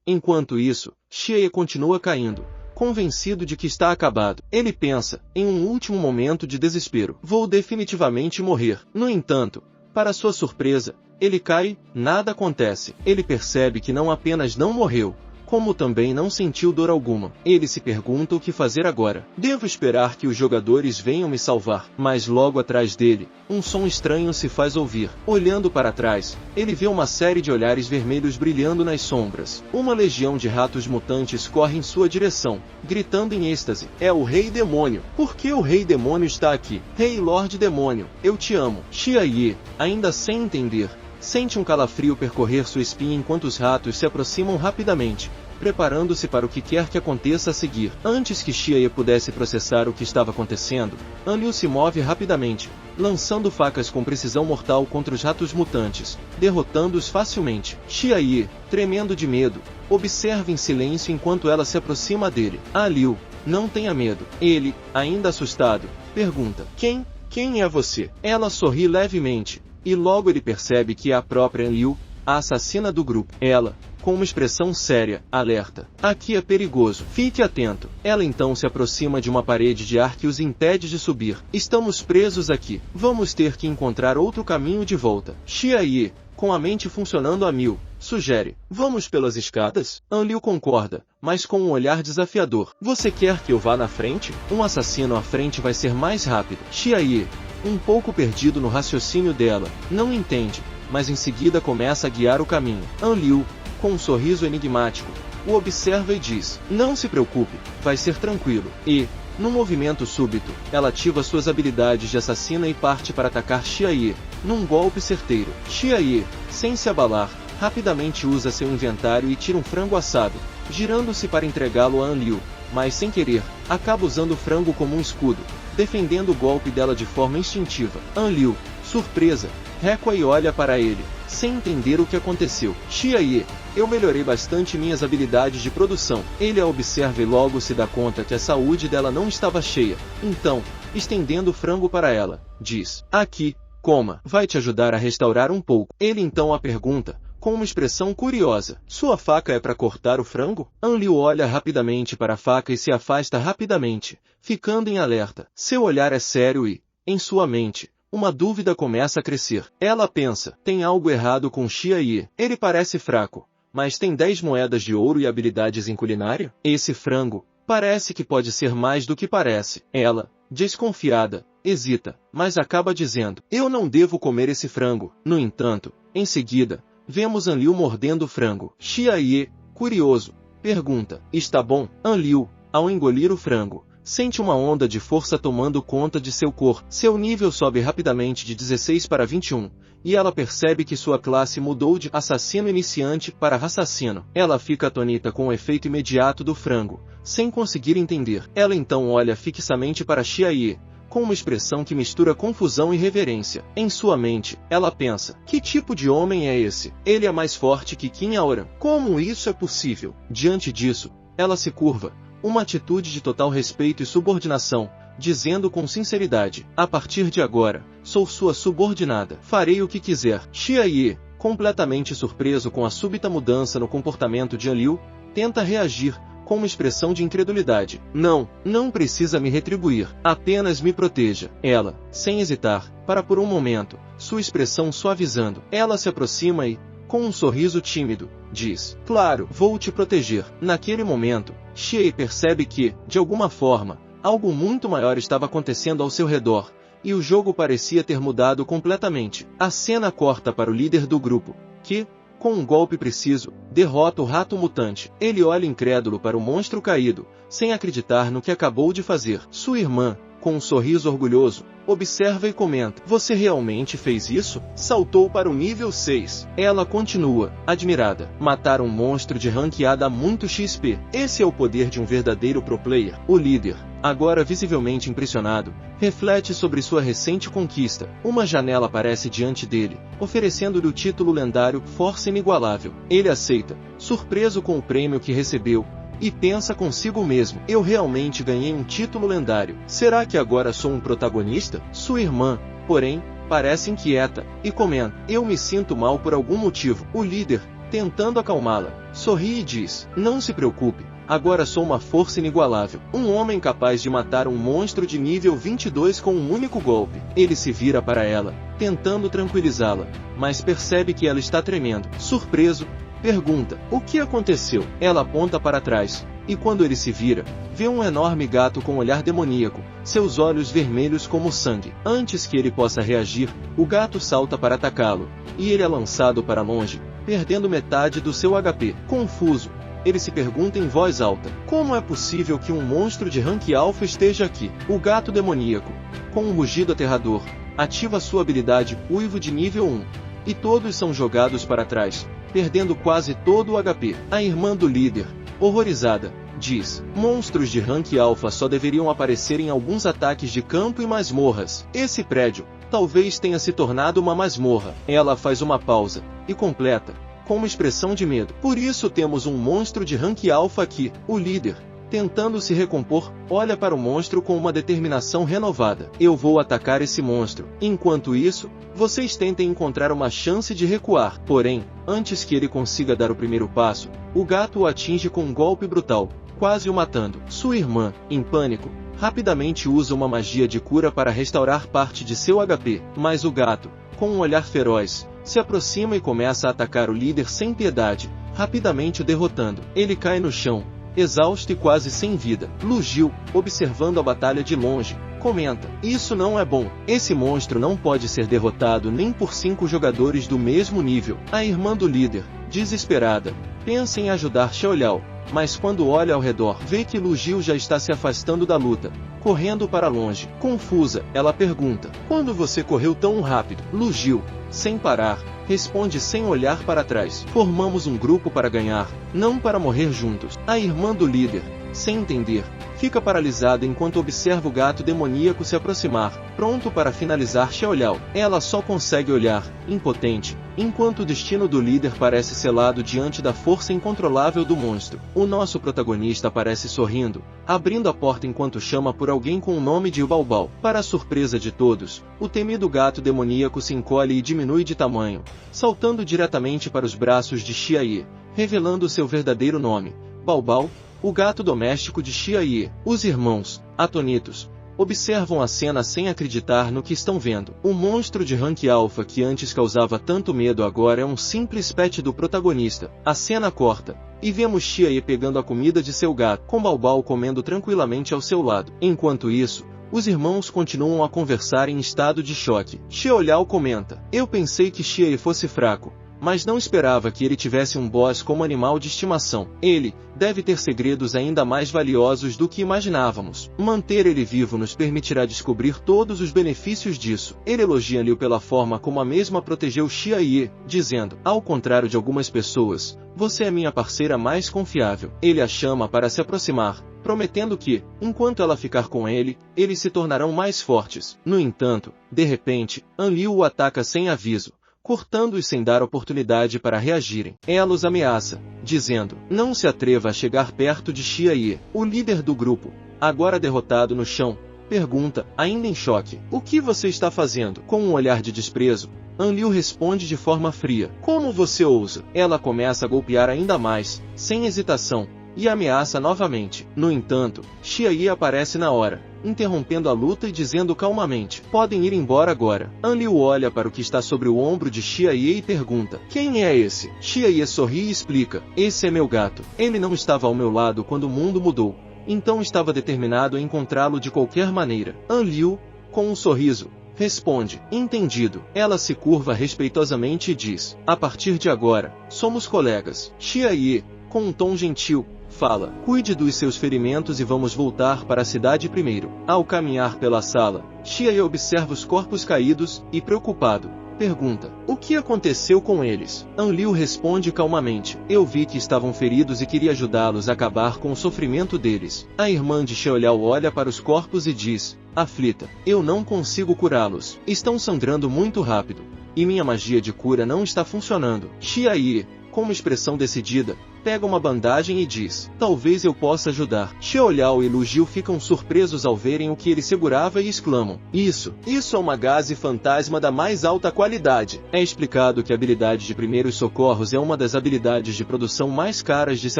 Enquanto isso, Xie continua caindo, convencido de que está acabado. Ele pensa, em um último momento de desespero, vou definitivamente morrer. No entanto, para sua surpresa, ele cai, nada acontece. Ele percebe que não apenas não morreu, como também não sentiu dor alguma. Ele se pergunta o que fazer agora. Devo esperar que os jogadores venham me salvar. Mas logo atrás dele, um som estranho se faz ouvir. Olhando para trás, ele vê uma série de olhares vermelhos brilhando nas sombras. Uma legião de ratos mutantes corre em sua direção, gritando em êxtase. É o Rei Demônio. Por que o Rei Demônio está aqui? Rei Lorde Demônio, eu te amo. Xie, ainda sem entender, sente um calafrio percorrer sua espinha enquanto os ratos se aproximam rapidamente, preparando-se para o que quer que aconteça a seguir. Antes que Xie pudesse processar o que estava acontecendo, Anliu se move rapidamente, lançando facas com precisão mortal contra os ratos mutantes, derrotando-os facilmente. Xie, tremendo de medo, observa em silêncio enquanto ela se aproxima dele. Anliu, não tenha medo. Ele, ainda assustado, pergunta. Quem é você? Ela sorri levemente, e logo ele percebe que é a própria Anliu, a assassina do grupo. Ela, com uma expressão séria, alerta. Aqui é perigoso. Fique atento. Ela então se aproxima de uma parede de ar que os impede de subir. Estamos presos aqui. Vamos ter que encontrar outro caminho de volta. Xie, com a mente funcionando a mil, sugere. Vamos pelas escadas? Anliu concorda, mas com um olhar desafiador. Você quer que eu vá na frente? Um assassino à frente vai ser mais rápido. Xie, um pouco perdido no raciocínio dela, não entende, mas em seguida começa a guiar o caminho. Anliu, com um sorriso enigmático, o observa e diz. Não se preocupe, vai ser tranquilo. E, num movimento súbito, ela ativa suas habilidades de assassina e parte para atacar Xie, num golpe certeiro. Xie, sem se abalar, rapidamente usa seu inventário e tira um frango assado, girando-se para entregá-lo a Anliu, mas sem querer, acaba usando o frango como um escudo, defendendo o golpe dela de forma instintiva. Anliu, surpresa, recua e olha para ele, sem entender o que aconteceu. Xie, eu melhorei bastante minhas habilidades de produção. Ele a observa e logo se dá conta que a saúde dela não estava cheia. Então, estendendo o frango para ela, diz. Aqui, coma, vai te ajudar a restaurar um pouco. Ele então a pergunta, com uma expressão curiosa. Sua faca é para cortar o frango? Anliu olha rapidamente para a faca e se afasta rapidamente, ficando em alerta. Seu olhar é sério e, em sua mente, uma dúvida começa a crescer. Ela pensa, tem algo errado com Xie. Ele parece fraco, mas tem 10 moedas de ouro e habilidades em culinária? Esse frango, parece que pode ser mais do que parece. Ela, desconfiada, hesita, mas acaba dizendo, eu não devo comer esse frango. No entanto, em seguida, vemos Anliu mordendo o frango. Xie, curioso, pergunta, está bom? Anliu, ao engolir o frango, sente uma onda de força tomando conta de seu corpo. Seu nível sobe rapidamente de 16 para 21, e ela percebe que sua classe mudou de assassino iniciante para assassino. Ela fica atônita com o efeito imediato do frango, sem conseguir entender. Ela então olha fixamente para Xie, com uma expressão que mistura confusão e reverência. Em sua mente, ela pensa, que tipo de homem é esse? Ele é mais forte que Qin Aoran. Como isso é possível? Diante disso, ela se curva, uma atitude de total respeito e subordinação, dizendo com sinceridade, a partir de agora, sou sua subordinada. Farei o que quiser. Xie, completamente surpreso com a súbita mudança no comportamento de Anliu, tenta reagir, com uma expressão de incredulidade. Não precisa me retribuir, apenas me proteja. Ela, sem hesitar, para por um momento, sua expressão suavizando. Ela se aproxima e, com um sorriso tímido, diz, claro, vou te proteger. Naquele momento, Xie percebe que, de alguma forma, algo muito maior estava acontecendo ao seu redor, e o jogo parecia ter mudado completamente. A cena corta para o líder do grupo, que, com um golpe preciso, derrota o rato mutante. Ele olha incrédulo para o monstro caído, sem acreditar no que acabou de fazer. Sua irmã, com um sorriso orgulhoso, observa e comenta, você realmente fez isso? Saltou para o nível 6. Ela continua, admirada. Matar um monstro de ranqueada muito XP. Esse é o poder de um verdadeiro pro player. O líder, agora visivelmente impressionado, reflete sobre sua recente conquista. Uma janela aparece diante dele, oferecendo-lhe o título lendário Força Inigualável. Ele aceita, surpreso com o prêmio que recebeu, e pensa consigo mesmo, eu realmente ganhei um título lendário. Será que agora sou um protagonista? Sua irmã, porém, parece inquieta, e comenta: eu me sinto mal por algum motivo. O líder, tentando acalmá-la, sorri e diz: não se preocupe, agora sou uma força inigualável. Um homem capaz de matar um monstro de nível 22 com um único golpe. Ele se vira para ela, tentando tranquilizá-la, mas percebe que ela está tremendo. Surpreso, pergunta: o que aconteceu? Ela aponta para trás, e quando ele se vira, vê um enorme gato com olhar demoníaco, seus olhos vermelhos como sangue. Antes que ele possa reagir, o gato salta para atacá-lo, e ele é lançado para longe, perdendo metade do seu HP. Confuso, ele se pergunta em voz alta: como é possível que um monstro de rank alpha esteja aqui? O gato demoníaco, com um rugido aterrador, ativa sua habilidade Uivo de nível 1, e todos são jogados para trás, perdendo quase todo o HP. A irmã do líder, horrorizada, diz: monstros de rank alpha só deveriam aparecer em alguns ataques de campo e masmorras. Esse prédio talvez tenha se tornado uma masmorra. Ela faz uma pausa, e completa, com uma expressão de medo: por isso temos um monstro de rank alpha aqui. O líder, tentando se recompor, olha para o monstro com uma determinação renovada: eu vou atacar esse monstro. Enquanto isso, vocês tentem encontrar uma chance de recuar. Porém, antes que ele consiga dar o primeiro passo, o gato o atinge com um golpe brutal, quase o matando. Sua irmã, em pânico, rapidamente usa uma magia de cura para restaurar parte de seu HP, mas o gato, com um olhar feroz, se aproxima e começa a atacar o líder sem piedade, rapidamente o derrotando. Ele cai no chão, exausto e quase sem vida. Lu Jiu, observando a batalha de longe, comenta: isso não é bom. Esse monstro não pode ser derrotado nem por 5 jogadores do mesmo nível. A irmã do líder, desesperada, pensa em ajudar Xiaoliao, mas quando olha ao redor, vê que Lu Jiu já está se afastando da luta, correndo para longe. Confusa, ela pergunta: quando você correu tão rápido? Lu Jiu, sem parar, responde sem olhar para trás: formamos um grupo para ganhar, não para morrer juntos. A irmã do líder, sem entender, fica paralisada enquanto observa o gato demoníaco se aproximar, pronto para finalizar Xiaoliao. Ela só consegue olhar, impotente, enquanto o destino do líder parece selado diante da força incontrolável do monstro. O nosso protagonista aparece sorrindo, abrindo a porta enquanto chama por alguém com o nome de Baobao. Para a surpresa de todos, o temido gato demoníaco se encolhe e diminui de tamanho, saltando diretamente para os braços de Xia Ye, revelando seu verdadeiro nome: Baobao, o gato doméstico de Xia Ye. Os irmãos, atônitos, observam a cena sem acreditar no que estão vendo. O monstro de rank alpha que antes causava tanto medo agora é um simples pet do protagonista. A cena corta, e vemos Xia Ye pegando a comida de seu gato, com Baobao comendo tranquilamente ao seu lado. Enquanto isso, os irmãos continuam a conversar em estado de choque. Xiaoliao comenta: eu pensei que Xia Ye fosse fraco, mas não esperava que ele tivesse um boss como animal de estimação. Ele deve ter segredos ainda mais valiosos do que imaginávamos. Manter ele vivo nos permitirá descobrir todos os benefícios disso. Ele elogia Liu pela forma como a mesma protegeu Xia Ye, dizendo: ao contrário de algumas pessoas, você é minha parceira mais confiável. Ele a chama para se aproximar, prometendo que, enquanto ela ficar com ele, eles se tornarão mais fortes. No entanto, de repente, An Liu o ataca sem aviso, cortando-os sem dar oportunidade para reagirem. Ela os ameaça, dizendo: não se atreva a chegar perto de Xia Ye. O líder do grupo, agora derrotado no chão, pergunta, ainda em choque: o que você está fazendo? Com um olhar de desprezo, An Liu responde de forma fria: como você ousa? Ela começa a golpear ainda mais, sem hesitação, e ameaça novamente. No entanto, Xia Ye aparece na hora, interrompendo a luta e dizendo calmamente: podem ir embora agora. An Liu olha para o que está sobre o ombro de Xia Ye e pergunta: quem é esse? Xia Ye sorri e explica: esse é meu gato. Ele não estava ao meu lado quando o mundo mudou, então estava determinado a encontrá-lo de qualquer maneira. An Liu, com um sorriso, responde: entendido. Ela se curva respeitosamente e diz: a partir de agora, somos colegas. Xia Ye, com um tom gentil, fala: cuide dos seus ferimentos e vamos voltar para a cidade primeiro. Ao caminhar pela sala, Xia Ye observa os corpos caídos e, preocupado, pergunta: o que aconteceu com eles? An Liu responde calmamente: eu vi que estavam feridos e queria ajudá-los a acabar com o sofrimento deles. A irmã de Xiaoliao olha para os corpos e diz, aflita: eu não consigo curá-los. Estão sangrando muito rápido, e minha magia de cura não está funcionando. Xia Ye, com uma expressão decidida, pega uma bandagem e diz: talvez eu possa ajudar. Xiaoliao e Lu Jiu ficam surpresos ao verem o que ele segurava e exclamam: Isso é uma gaze fantasma da mais alta qualidade. É explicado que a habilidade de primeiros socorros é uma das habilidades de produção mais caras de se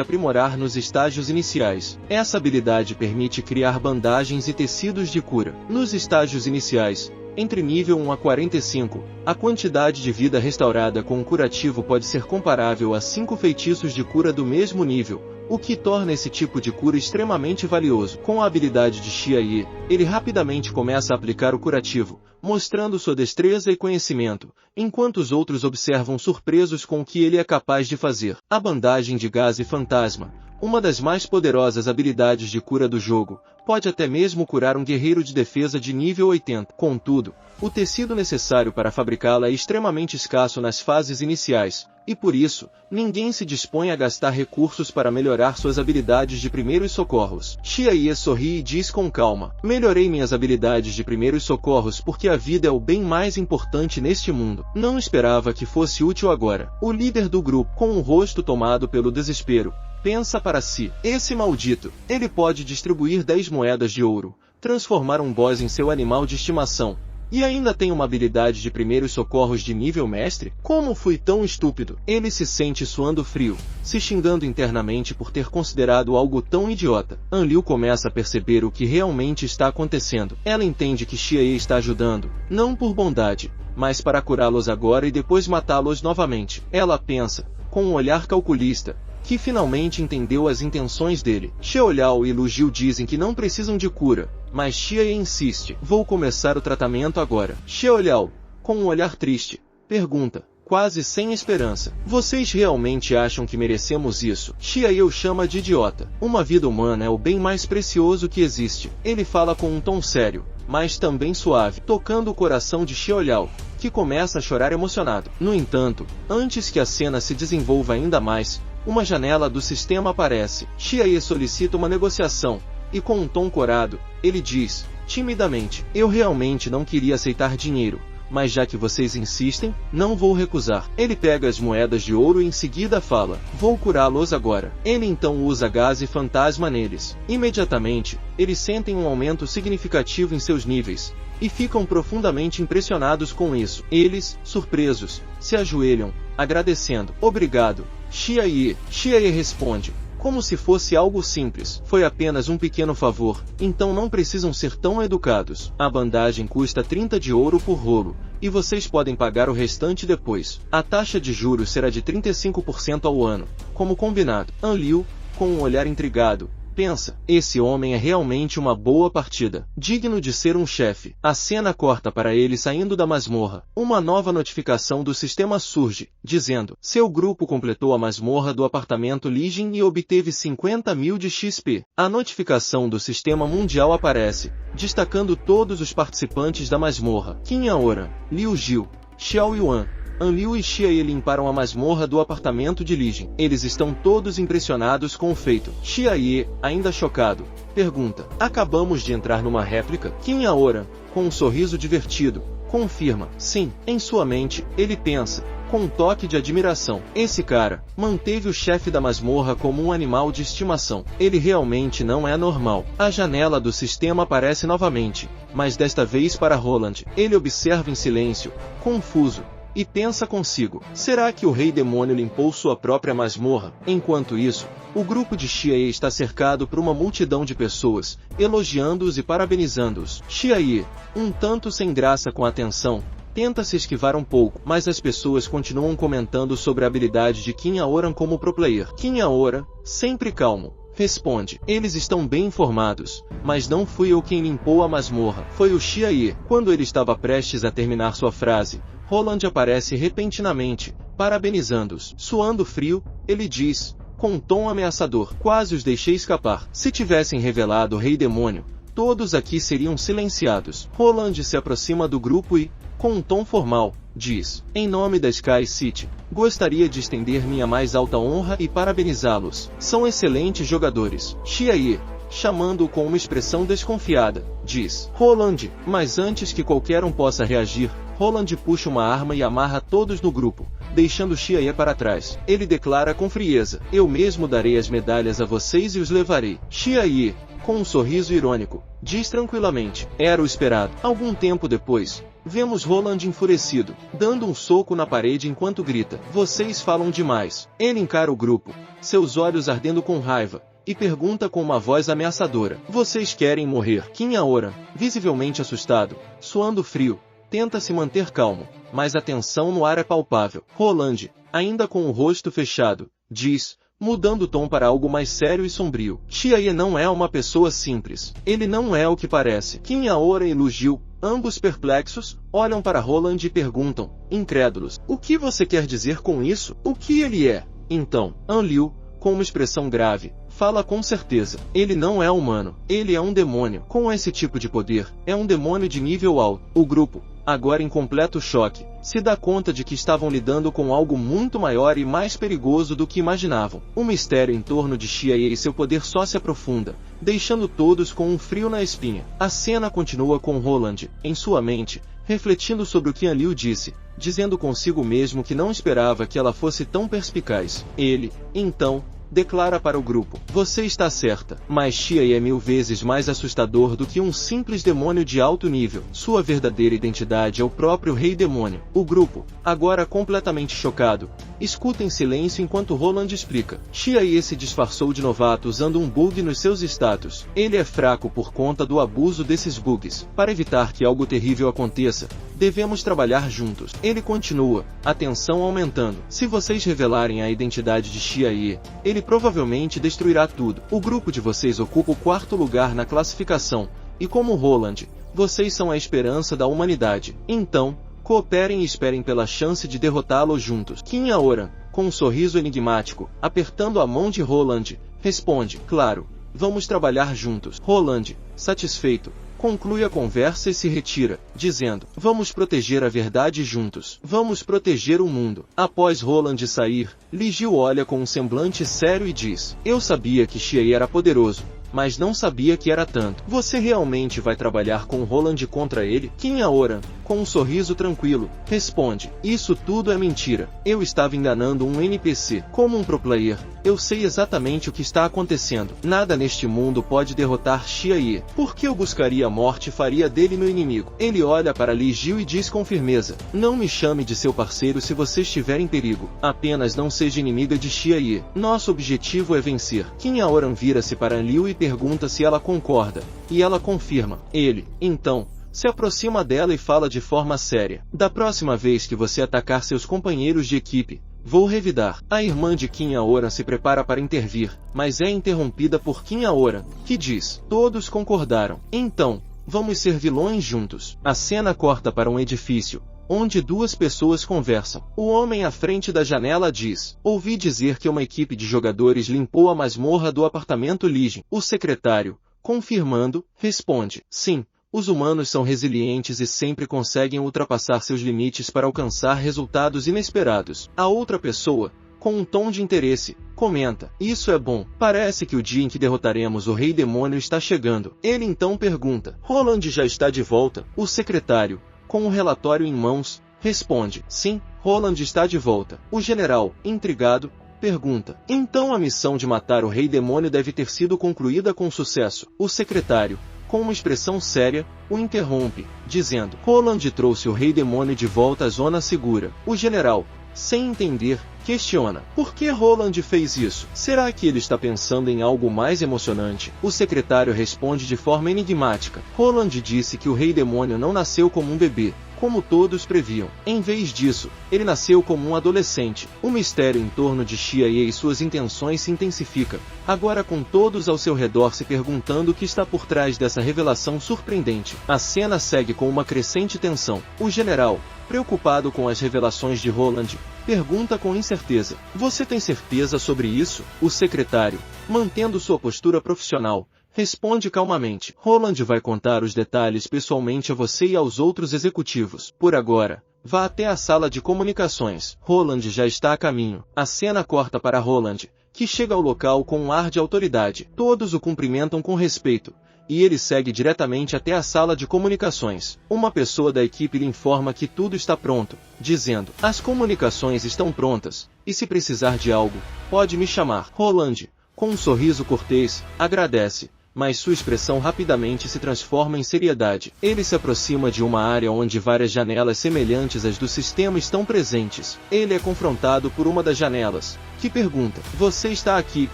aprimorar nos estágios iniciais. Essa habilidade permite criar bandagens e tecidos de cura. Nos estágios iniciais, entre nível 1 a 45, a quantidade de vida restaurada com um curativo pode ser comparável a 5 feitiços de cura do mesmo nível, o que torna esse tipo de cura extremamente valioso. Com a habilidade de Xia Yi, ele rapidamente começa a aplicar o curativo, mostrando sua destreza e conhecimento, enquanto os outros observam surpresos com o que ele é capaz de fazer. A bandagem de gaze fantasma, uma das mais poderosas habilidades de cura do jogo, pode até mesmo curar um guerreiro de defesa de nível 80. Contudo, o tecido necessário para fabricá-la é extremamente escasso nas fases iniciais, e por isso, ninguém se dispõe a gastar recursos para melhorar suas habilidades de primeiros socorros. Xia Yi sorri e diz com calma: melhorei minhas habilidades de primeiros socorros porque a vida é o bem mais importante neste mundo. Não esperava que fosse útil agora. O líder do grupo, com o rosto tomado pelo desespero, pensa para si: esse maldito, ele pode distribuir 10 moedas de ouro, transformar um boss em seu animal de estimação, e ainda tem uma habilidade de primeiros socorros de nível mestre? Como fui tão estúpido? Ele se sente suando frio, se xingando internamente por ter considerado algo tão idiota. An Liu começa a perceber o que realmente está acontecendo. Ela entende que Xia Yi está ajudando, não por bondade, mas para curá-los agora e depois matá-los novamente. Ela pensa, com um olhar calculista, que finalmente entendeu as intenções dele. Xiaoliao e Lu Jiu dizem que não precisam de cura, mas Xia Yi insiste: vou começar o tratamento agora. Xiaoliao, com um olhar triste, pergunta, quase sem esperança: vocês realmente acham que merecemos isso? Xia Yi o chama de idiota. Uma vida humana é o bem mais precioso que existe. Ele fala com um tom sério, mas também suave, tocando o coração de Xiaoliao, que começa a chorar emocionado. No entanto, antes que a cena se desenvolva ainda mais, uma janela do sistema aparece. Xia Yi solicita uma negociação, e com um tom corado, ele diz, timidamente: eu realmente não queria aceitar dinheiro, mas já que vocês insistem, não vou recusar. Ele pega as moedas de ouro e em seguida fala: vou curá-los agora. Ele então usa gaze fantasma neles. Imediatamente, eles sentem um aumento significativo em seus níveis, e ficam profundamente impressionados com isso. Eles, surpresos, se ajoelham, agradecendo. Obrigado, Xia Yi. Xia Yi responde, como se fosse algo simples: foi apenas um pequeno favor, então não precisam ser tão educados. A bandagem custa 30 de ouro por rolo, e vocês podem pagar o restante depois. A taxa de juros será de 35% ao ano, como combinado. An Liu, com um olhar intrigado, pensa: esse homem é realmente uma boa partida, digno de ser um chefe. A cena corta para ele saindo da masmorra. Uma nova notificação do sistema surge, dizendo: seu grupo completou a masmorra do apartamento Lijin e obteve 50.000 de XP. A notificação do sistema mundial aparece, destacando todos os participantes da masmorra: Qin Aoran, Liu Jiu, Xiao Yuan, An Liu e Xia Yi limparam a masmorra do apartamento de Lijin. Eles estão todos impressionados com o feito. Xia Yi, ainda chocado, pergunta: acabamos de entrar numa réplica? Qin Aoran, com um sorriso divertido, confirma: sim. Em sua mente, ele pensa, com um toque de admiração: esse cara manteve o chefe da masmorra como um animal de estimação. Ele realmente não é normal. A janela do sistema aparece novamente, mas desta vez para Roland. Ele observa em silêncio, confuso, e pensa consigo: será que o Rei Demônio limpou sua própria masmorra? Enquanto isso, o grupo de Xia Yi está cercado por uma multidão de pessoas, elogiando-os e parabenizando-os. Xia Yi, um tanto sem graça com a atenção, tenta se esquivar um pouco, mas as pessoas continuam comentando sobre a habilidade de Qin Aoran como pro player. Qin Aoran, sempre calmo, responde: eles estão bem informados, mas não fui eu quem limpou a masmorra, foi o Xia Yi. Quando ele estava prestes a terminar sua frase, Roland aparece repentinamente, parabenizando-os. Suando frio, ele diz, com um tom ameaçador: quase os deixei escapar. Se tivessem revelado o Rei Demônio, todos aqui seriam silenciados. Roland se aproxima do grupo e, com um tom formal, diz: em nome da Sky City, gostaria de estender minha mais alta honra e parabenizá-los. São excelentes jogadores. Xia Yi, chamando-o com uma expressão desconfiada, diz: Roland. Mas antes que qualquer um possa reagir, Roland puxa uma arma e amarra todos no grupo, deixando Xiaye para trás. Ele declara com frieza: eu mesmo darei as medalhas a vocês e os levarei. Xiaye, com um sorriso irônico, diz tranquilamente: era o esperado. Algum tempo depois, vemos Roland enfurecido, dando um soco na parede enquanto grita: vocês falam demais. Ele encara o grupo, seus olhos ardendo com raiva, e pergunta com uma voz ameaçadora: vocês querem morrer? Qin Aoran, visivelmente assustado, suando frio, tenta se manter calmo, mas a tensão no ar é palpável. Roland, ainda com o rosto fechado, diz, mudando o tom para algo mais sério e sombrio: Xiaye não é uma pessoa simples. Ele não é o que parece. Qin Aoran e Lu Jiu, ambos perplexos, olham para Roland e perguntam, incrédulos: o que você quer dizer com isso? O que ele é? Então, An Liu, com uma expressão grave, fala com certeza: ele não é humano, ele é um demônio. Com esse tipo de poder, é um demônio de nível alto. O grupo, agora em completo choque, se dá conta de que estavam lidando com algo muito maior e mais perigoso do que imaginavam. O mistério em torno de Xiaye e seu poder só se aprofunda, deixando todos com um frio na espinha. A cena continua com Roland, em sua mente, refletindo sobre o que An Liu disse, dizendo consigo mesmo que não esperava que ela fosse tão perspicaz. Ele, então, declara para o grupo: você está certa, mas Xiaye é 1000 vezes mais assustador do que um simples demônio de alto nível. Sua verdadeira identidade é o próprio Rei Demônio. O grupo, agora completamente chocado, escuta em silêncio enquanto Roland explica: Xiaye se disfarçou de novato usando um bug nos seus status. Ele é fraco por conta do abuso desses bugs. Para evitar que algo terrível aconteça, devemos trabalhar juntos. Ele continua, a tensão aumentando. Se vocês revelarem a identidade de Xiaye, ele provavelmente destruirá tudo. O grupo de vocês ocupa o 4º lugar na classificação, e como Roland, vocês são a esperança da humanidade. Então, cooperem e esperem pela chance de derrotá-lo juntos. Qin Aoran, com um sorriso enigmático, apertando a mão de Roland, responde: claro, vamos trabalhar juntos. Roland, satisfeito, conclui a conversa e se retira, dizendo: vamos proteger a verdade juntos. Vamos proteger o mundo. Após Roland sair, Li Jiu olha com um semblante sério e diz: eu sabia que Xiaye era poderoso, mas não sabia que era tanto. Você realmente vai trabalhar com Roland contra ele? Qin Aoran, com um sorriso tranquilo, responde: isso tudo é mentira. Eu estava enganando um NPC. Como um pro player, eu sei exatamente o que está acontecendo. Nada neste mundo pode derrotar Xiaye. Por que eu buscaria a morte e faria dele meu inimigo? Ele olha para Li Jiu e diz com firmeza: não me chame de seu parceiro se você estiver em perigo. Apenas não seja inimiga de Xiaye. Nosso objetivo é vencer. Qin Aoran vira-se para An Liu e pergunta se ela concorda, e ela confirma. Ele, então, se aproxima dela e fala de forma séria: da próxima vez que você atacar seus companheiros de equipe, vou revidar. A irmã de Qin Aoran se prepara para intervir, mas é interrompida por Qin Aoran, que diz: todos concordaram. Então, vamos ser vilões juntos. A cena corta para um edifício, onde duas pessoas conversam. O homem à frente da janela diz: ouvi dizer que uma equipe de jogadores limpou a masmorra do apartamento Legion. O secretário, confirmando, responde: sim, os humanos são resilientes e sempre conseguem ultrapassar seus limites para alcançar resultados inesperados. A outra pessoa, com um tom de interesse, comenta: isso é bom. Parece que o dia em que derrotaremos o Rei Demônio está chegando. Ele então pergunta: Roland já está de volta? O secretário, com um relatório em mãos, responde: sim, Roland está de volta. O general, intrigado, pergunta: então a missão de matar o Rei Demônio deve ter sido concluída com sucesso. O secretário, com uma expressão séria, o interrompe, dizendo: Roland trouxe o Rei Demônio de volta à zona segura. O general, sem entender, questiona: por que Roland fez isso? Será que ele está pensando em algo mais emocionante? O secretário responde de forma enigmática: Roland disse que o Rei Demônio não nasceu como um bebê, como todos previam. Em vez disso, ele nasceu como um adolescente. O mistério em torno de Xiaye e suas intenções se intensifica, agora com todos ao seu redor se perguntando o que está por trás dessa revelação surpreendente. A cena segue com uma crescente tensão. O general, preocupado com as revelações de Roland, pergunta com incerteza: você tem certeza sobre isso? O secretário, mantendo sua postura profissional, responde calmamente: Roland vai contar os detalhes pessoalmente a você e aos outros executivos. Por agora, vá até a sala de comunicações. Roland já está a caminho. A cena corta para Roland, que chega ao local com um ar de autoridade. Todos o cumprimentam com respeito, e ele segue diretamente até a sala de comunicações. Uma pessoa da equipe lhe informa que tudo está pronto, dizendo: as comunicações estão prontas, e se precisar de algo, pode me chamar. Roland, com um sorriso cortês, agradece, mas sua expressão rapidamente se transforma em seriedade. Ele se aproxima de uma área onde várias janelas semelhantes às do sistema estão presentes. Ele é confrontado por uma das janelas, que pergunta: você está aqui,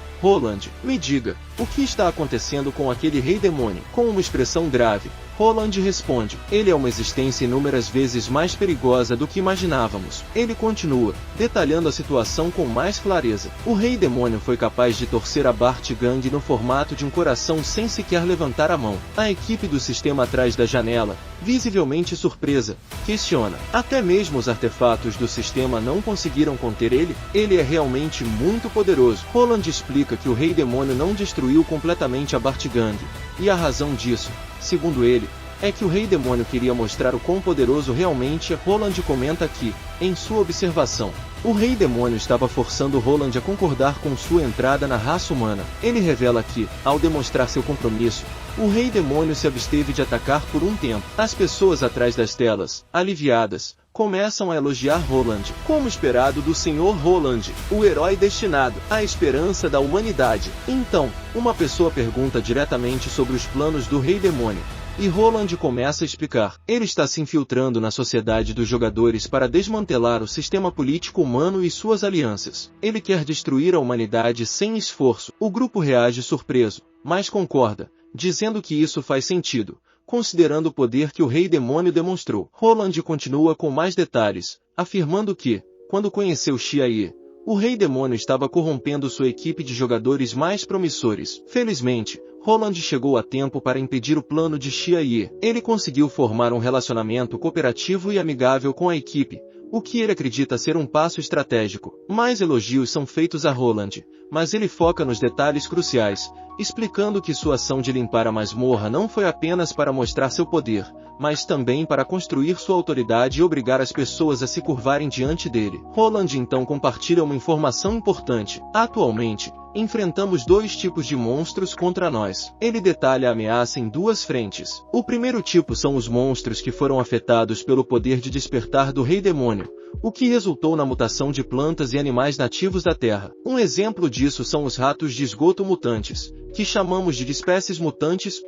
Roland? Me diga, o que está acontecendo com aquele rei demônio? Com uma expressão grave, Roland responde: ele é uma existência inúmeras vezes mais perigosa do que imaginávamos. Ele continua, detalhando a situação com mais clareza. O rei demônio foi capaz de torcer a Bart Gang no formato de um coração sem sequer levantar a mão. A equipe do sistema atrás da janela, visivelmente surpresa, questiona: até mesmo os artefatos do sistema não conseguiram conter ele? Ele é realmente muito poderoso. Roland explica que o rei demônio não destruiu completamente a Bart Gang, e a razão disso, segundo ele, é que o rei demônio queria mostrar o quão poderoso realmente é. Roland comenta que, em sua observação, o rei demônio estava forçando Roland a concordar com sua entrada na raça humana. Ele revela que, ao demonstrar seu compromisso, o rei demônio se absteve de atacar por um tempo. As pessoas atrás das telas, aliviadas, começam a elogiar Roland, como esperado do Sr. Roland, o herói destinado à esperança da humanidade. Então, uma pessoa pergunta diretamente sobre os planos do rei demônio, e Roland começa a explicar. Ele está se infiltrando na sociedade dos jogadores para desmantelar o sistema político humano e suas alianças. Ele quer destruir a humanidade sem esforço. O grupo reage surpreso, mas concorda, dizendo que isso faz sentido, considerando o poder que o rei demônio demonstrou. Roland continua com mais detalhes, afirmando que, quando conheceu Xia, o rei demônio estava corrompendo sua equipe de jogadores mais promissores. Felizmente, Roland chegou a tempo para impedir o plano de Xia. Ele conseguiu formar um relacionamento cooperativo e amigável com a equipe, o que ele acredita ser um passo estratégico. Mais elogios são feitos a Roland, mas ele foca nos detalhes cruciais, explicando que sua ação de limpar a masmorra não foi apenas para mostrar seu poder, mas também para construir sua autoridade e obrigar as pessoas a se curvarem diante dele. Roland então compartilha uma informação importante. Atualmente, enfrentamos dois tipos de monstros contra nós. Ele detalha a ameaça em duas frentes. O primeiro tipo são os monstros que foram afetados pelo poder de despertar do rei demônio, o que resultou na mutação de plantas e animais nativos da Terra. Um exemplo disso são os ratos de esgoto mutantes, que chamamos de espécies mutantes,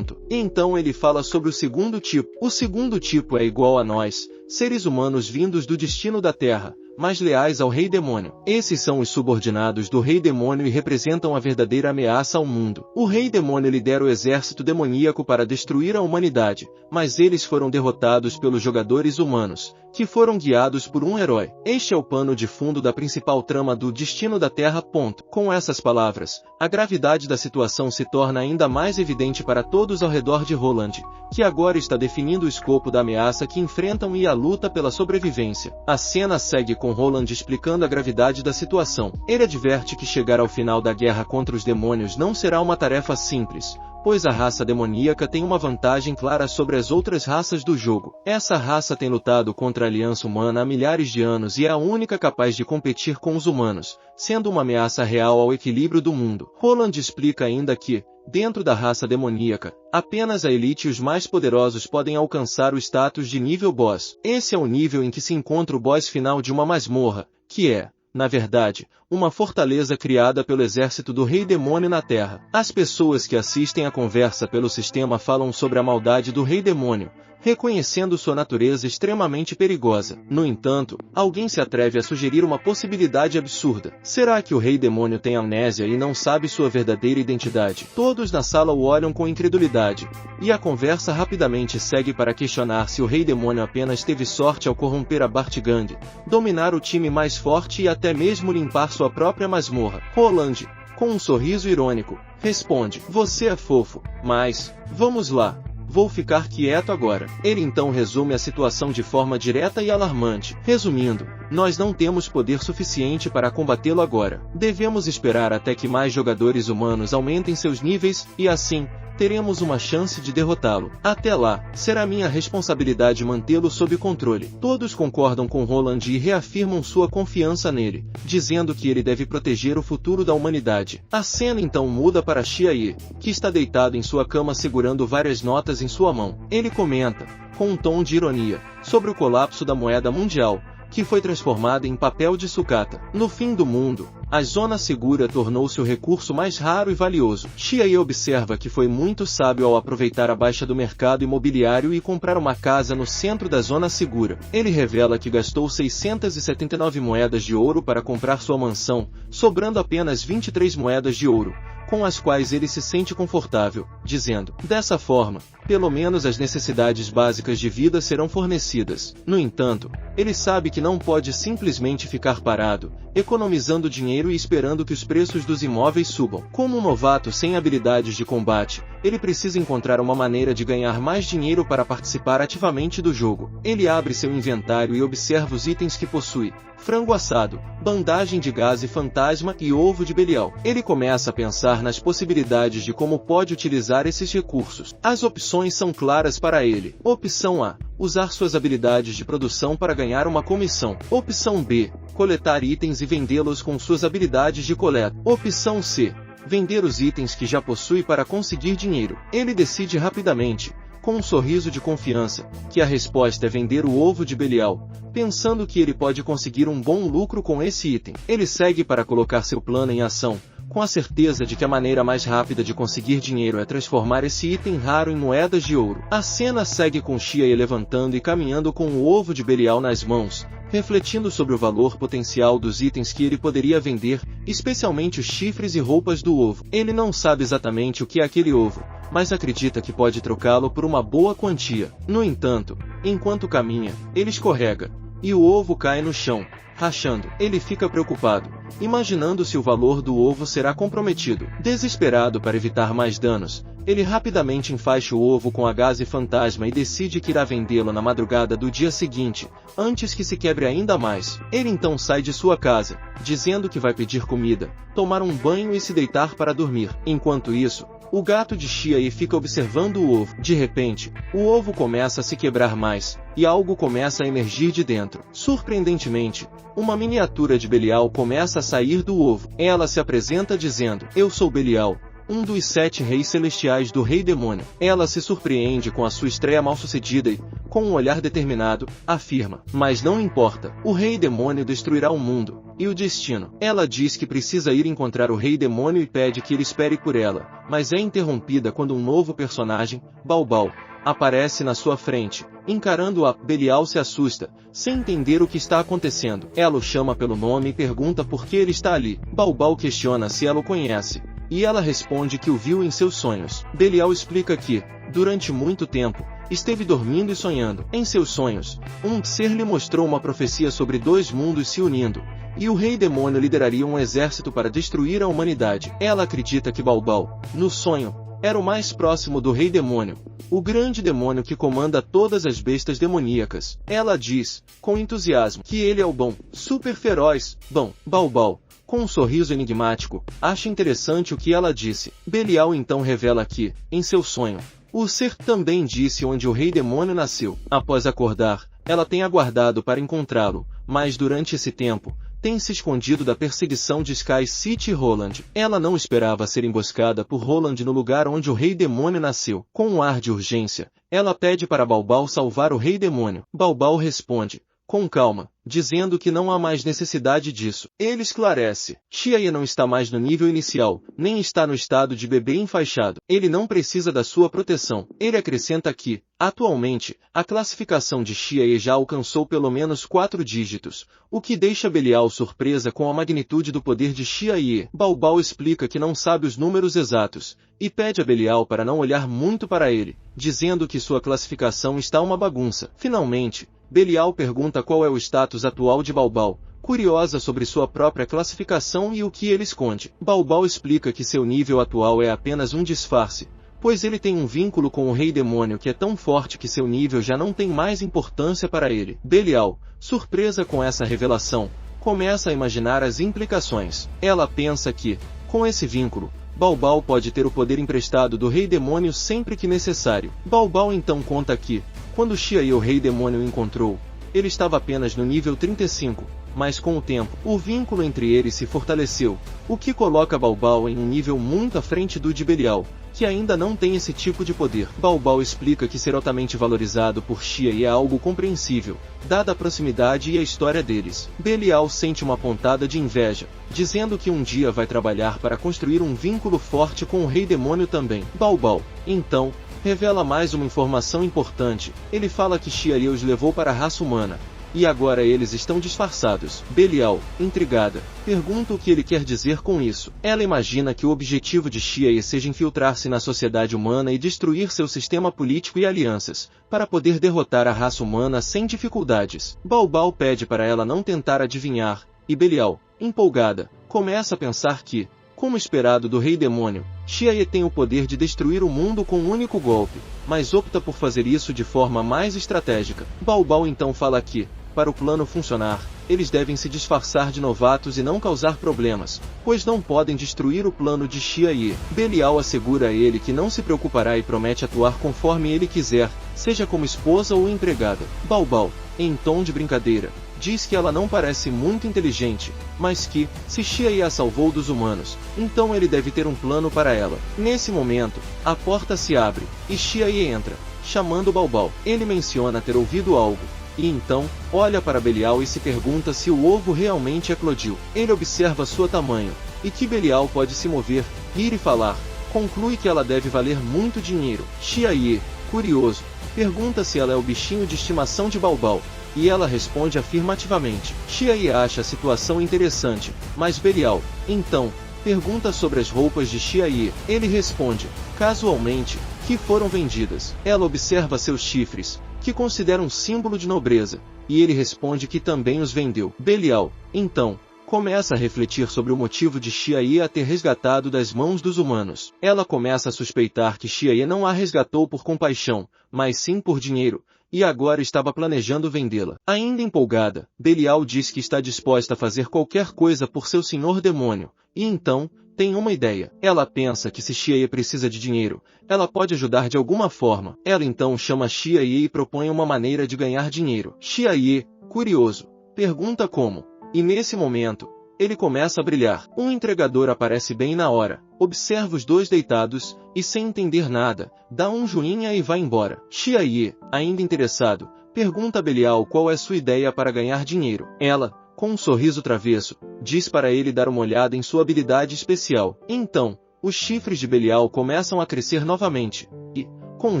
E então ele fala sobre o segundo tipo. O segundo tipo é igual a nós, seres humanos vindos do destino da Terra, mas leais ao rei demônio. Esses são os subordinados do rei demônio e representam a verdadeira ameaça ao mundo. O rei demônio lidera o exército demoníaco para destruir a humanidade, mas eles foram derrotados pelos jogadores humanos, que foram guiados por um herói. Este é o pano de fundo da principal trama do Destino da Terra. Com essas palavras, a gravidade da situação se torna ainda mais evidente para todos ao redor de Roland, que agora está definindo o escopo da ameaça que enfrentam e a luta pela sobrevivência. A cena segue com Roland explicando a gravidade da situação. Ele adverte que chegar ao final da guerra contra os demônios não será uma tarefa simples, pois a raça demoníaca tem uma vantagem clara sobre as outras raças do jogo. Essa raça tem lutado contra a aliança humana há milhares de anos e é a única capaz de competir com os humanos, sendo uma ameaça real ao equilíbrio do mundo. Roland explica ainda que, dentro da raça demoníaca, apenas a elite e os mais poderosos podem alcançar o status de nível boss. Esse é o nível em que se encontra o boss final de uma masmorra, que é, na verdade, uma fortaleza criada pelo exército do rei demônio na Terra. As pessoas que assistem à conversa pelo sistema falam sobre a maldade do rei demônio, reconhecendo sua natureza extremamente perigosa. No entanto, alguém se atreve a sugerir uma possibilidade absurda. Será que o rei demônio tem amnésia e não sabe sua verdadeira identidade? Todos na sala o olham com incredulidade, e a conversa rapidamente segue para questionar se o rei demônio apenas teve sorte ao corromper a Bart Gang, dominar o time mais forte e até mesmo limpar sua própria masmorra. Roland, com um sorriso irônico, responde: você é fofo, mas, vamos lá. Vou ficar quieto agora. Ele então resume a situação de forma direta e alarmante. Resumindo, nós não temos poder suficiente para combatê-lo agora. Devemos esperar até que mais jogadores humanos aumentem seus níveis, e assim, teremos uma chance de derrotá-lo. Até lá, será minha responsabilidade mantê-lo sob controle. Todos concordam com Roland e reafirmam sua confiança nele, dizendo que ele deve proteger o futuro da humanidade. A cena então muda para Xiaoye, que está deitado em sua cama segurando várias notas em sua mão. Ele comenta, com um tom de ironia, sobre o colapso da moeda mundial, que foi transformada em papel de sucata. No fim do mundo, a zona segura tornou-se o recurso mais raro e valioso. Xiaoye observa que foi muito sábio ao aproveitar a baixa do mercado imobiliário e comprar uma casa no centro da zona segura. Ele revela que gastou 679 moedas de ouro para comprar sua mansão, sobrando apenas 23 moedas de ouro, com as quais ele se sente confortável, dizendo, dessa forma, pelo menos as necessidades básicas de vida serão fornecidas. No entanto, ele sabe que não pode simplesmente ficar parado, economizando dinheiro e esperando que os preços dos imóveis subam. Como um novato sem habilidades de combate, ele precisa encontrar uma maneira de ganhar mais dinheiro para participar ativamente do jogo. Ele abre seu inventário e observa os itens que possui: frango assado, bandagem de gás e fantasma e ovo de Belial. Ele começa a pensar nas possibilidades de como pode utilizar esses recursos. As opções são claras para ele. Opção A: usar suas habilidades de produção para ganhar uma comissão. Opção B: coletar itens e vendê-los com suas habilidades de coleta. Opção C: vender os itens que já possui para conseguir dinheiro. Ele decide rapidamente, com um sorriso de confiança, que a resposta é vender o ovo de Belial, pensando que ele pode conseguir um bom lucro com esse item. Ele segue para colocar seu plano em ação, com a certeza de que a maneira mais rápida de conseguir dinheiro é transformar esse item raro em moedas de ouro. A cena segue com Xiaoye levantando e caminhando com o ovo de Belial nas mãos, refletindo sobre o valor potencial dos itens que ele poderia vender, especialmente os chifres e roupas do ovo. Ele não sabe exatamente o que é aquele ovo, mas acredita que pode trocá-lo por uma boa quantia. No entanto, enquanto caminha, ele escorrega, e o ovo cai no chão, rachando. Ele fica preocupado, imaginando se o valor do ovo será comprometido. Desesperado para evitar mais danos, ele rapidamente enfaixa o ovo com a gaze fantasma e decide que irá vendê-lo na madrugada do dia seguinte, antes que se quebre ainda mais. Ele então sai de sua casa, dizendo que vai pedir comida, tomar um banho e se deitar para dormir. Enquanto isso, o gato de Xiaoye fica observando o ovo. De repente, o ovo começa a se quebrar mais, e algo começa a emergir de dentro. Surpreendentemente, uma miniatura de Belial começa a sair do ovo. Ela se apresenta dizendo, eu sou Belial, um dos 7 reis celestiais do Rei Demônio. Ela se surpreende com a sua estreia mal-sucedida e, com um olhar determinado, afirma, mas não importa, o Rei Demônio destruirá o mundo, e o destino. Ela diz que precisa ir encontrar o Rei Demônio e pede que ele espere por ela, mas é interrompida quando um novo personagem, Baobao, aparece na sua frente. Encarando-a, Belial se assusta, sem entender o que está acontecendo. Ela o chama pelo nome e pergunta por que ele está ali. Baobao questiona se ela o conhece, e ela responde que o viu em seus sonhos. Belial explica que, durante muito tempo, esteve dormindo e sonhando. Em seus sonhos, um ser lhe mostrou uma profecia sobre 2 mundos se unindo, e o Rei Demônio lideraria um exército para destruir a humanidade. Ela acredita que Baobao, no sonho, era o mais próximo do Rei Demônio, o grande demônio que comanda todas as bestas demoníacas. Ela diz, com entusiasmo, que ele é o bom, super feroz, bom. Baobao, com um sorriso enigmático, acha interessante o que ela disse. Belial então revela que, em seu sonho, o ser também disse onde o Rei Demônio nasceu. Após acordar, ela tem aguardado para encontrá-lo, mas durante esse tempo, tem se escondido da perseguição de Sky City e Roland. Ela não esperava ser emboscada por Roland no lugar onde o Rei Demônio nasceu. Com um ar de urgência, ela pede para Baobao salvar o Rei Demônio. Baobao responde, com calma, dizendo que não há mais necessidade disso. Ele esclarece, Xiaoye não está mais no nível inicial, nem está no estado de bebê enfaixado. Ele não precisa da sua proteção. Ele acrescenta que, atualmente, a classificação de Xiaoye já alcançou pelo menos 4 dígitos, o que deixa Belial surpresa com a magnitude do poder de Xiaoye. Baobao explica que não sabe os números exatos, e pede a Belial para não olhar muito para ele, dizendo que sua classificação está uma bagunça. Finalmente, Belial pergunta qual é o status atual de Baobao, curiosa sobre sua própria classificação e o que ele esconde. Baobao explica que seu nível atual é apenas um disfarce, pois ele tem um vínculo com o Rei Demônio que é tão forte que seu nível já não tem mais importância para ele. Belial, surpresa com essa revelação, começa a imaginar as implicações. Ela pensa que, com esse vínculo, Bao pode ter o poder emprestado do Rei Demônio sempre que necessário. Bao então conta que, quando Xiaye o Rei Demônio o encontrou, ele estava apenas no nível 35, mas com o tempo, o vínculo entre eles se fortaleceu, o que coloca Bao em um nível muito à frente do de Belial, que ainda não tem esse tipo de poder. Bao explica que ser altamente valorizado por Xiaye é algo compreensível, dada a proximidade e a história deles. Belial sente uma pontada de inveja, dizendo que um dia vai trabalhar para construir um vínculo forte com o Rei Demônio também. Bao, então, revela mais uma informação importante. Ele fala que Xiaye os levou para a raça humana, e agora eles estão disfarçados. Belial, intrigada, pergunta o que ele quer dizer com isso. Ela imagina que o objetivo de Xiaye seja infiltrar-se na sociedade humana e destruir seu sistema político e alianças, para poder derrotar a raça humana sem dificuldades. Bao pede para ela não tentar adivinhar, e Belial, empolgada, começa a pensar que, como esperado do Rei Demônio, Xiaye tem o poder de destruir o mundo com um único golpe, mas opta por fazer isso de forma mais estratégica. Bao então fala que, para o plano funcionar, eles devem se disfarçar de novatos e não causar problemas, pois não podem destruir o plano de Xiaye. Belial assegura a ele que não se preocupará e promete atuar conforme ele quiser, seja como esposa ou empregada. Bao, em tom de brincadeira, diz que ela não parece muito inteligente, mas que, se Xiaye a salvou dos humanos, então ele deve ter um plano para ela. Nesse momento, a porta se abre, e Xiaye entra, chamando Bao. Ele menciona ter ouvido algo, e então, olha para Belial e se pergunta se o ovo realmente eclodiu. Ele observa seu tamanho, e que Belial pode se mover, rir e falar. Conclui que ela deve valer muito dinheiro. Xiaye, curioso, pergunta se ela é o bichinho de estimação de Bao, e ela responde afirmativamente. Xiaye acha a situação interessante, mas Belial, então, pergunta sobre as roupas de Xiaye. Ele responde, casualmente, que foram vendidas. Ela observa seus chifres, que considera um símbolo de nobreza, e ele responde que também os vendeu. Belial, então, começa a refletir sobre o motivo de Xiaye a ter resgatado das mãos dos humanos. Ela começa a suspeitar que Xiaye não a resgatou por compaixão, mas sim por dinheiro, e agora estava planejando vendê-la. Ainda empolgada, Belial diz que está disposta a fazer qualquer coisa por seu senhor demônio, e então, tem uma ideia. Ela pensa que se Xiaye precisa de dinheiro, ela pode ajudar de alguma forma. Ela então chama Xiaye e propõe uma maneira de ganhar dinheiro. Xiaye, curioso, pergunta como, e nesse momento, ele começa a brilhar. Um entregador aparece bem na hora, observa os dois deitados, e sem entender nada, dá um joinha e vai embora. Xiaye, ainda interessado, pergunta a Belial qual é sua ideia para ganhar dinheiro. Ela, com um sorriso travesso, diz para ele dar uma olhada em sua habilidade especial. Então, os chifres de Belial começam a crescer novamente, e, com um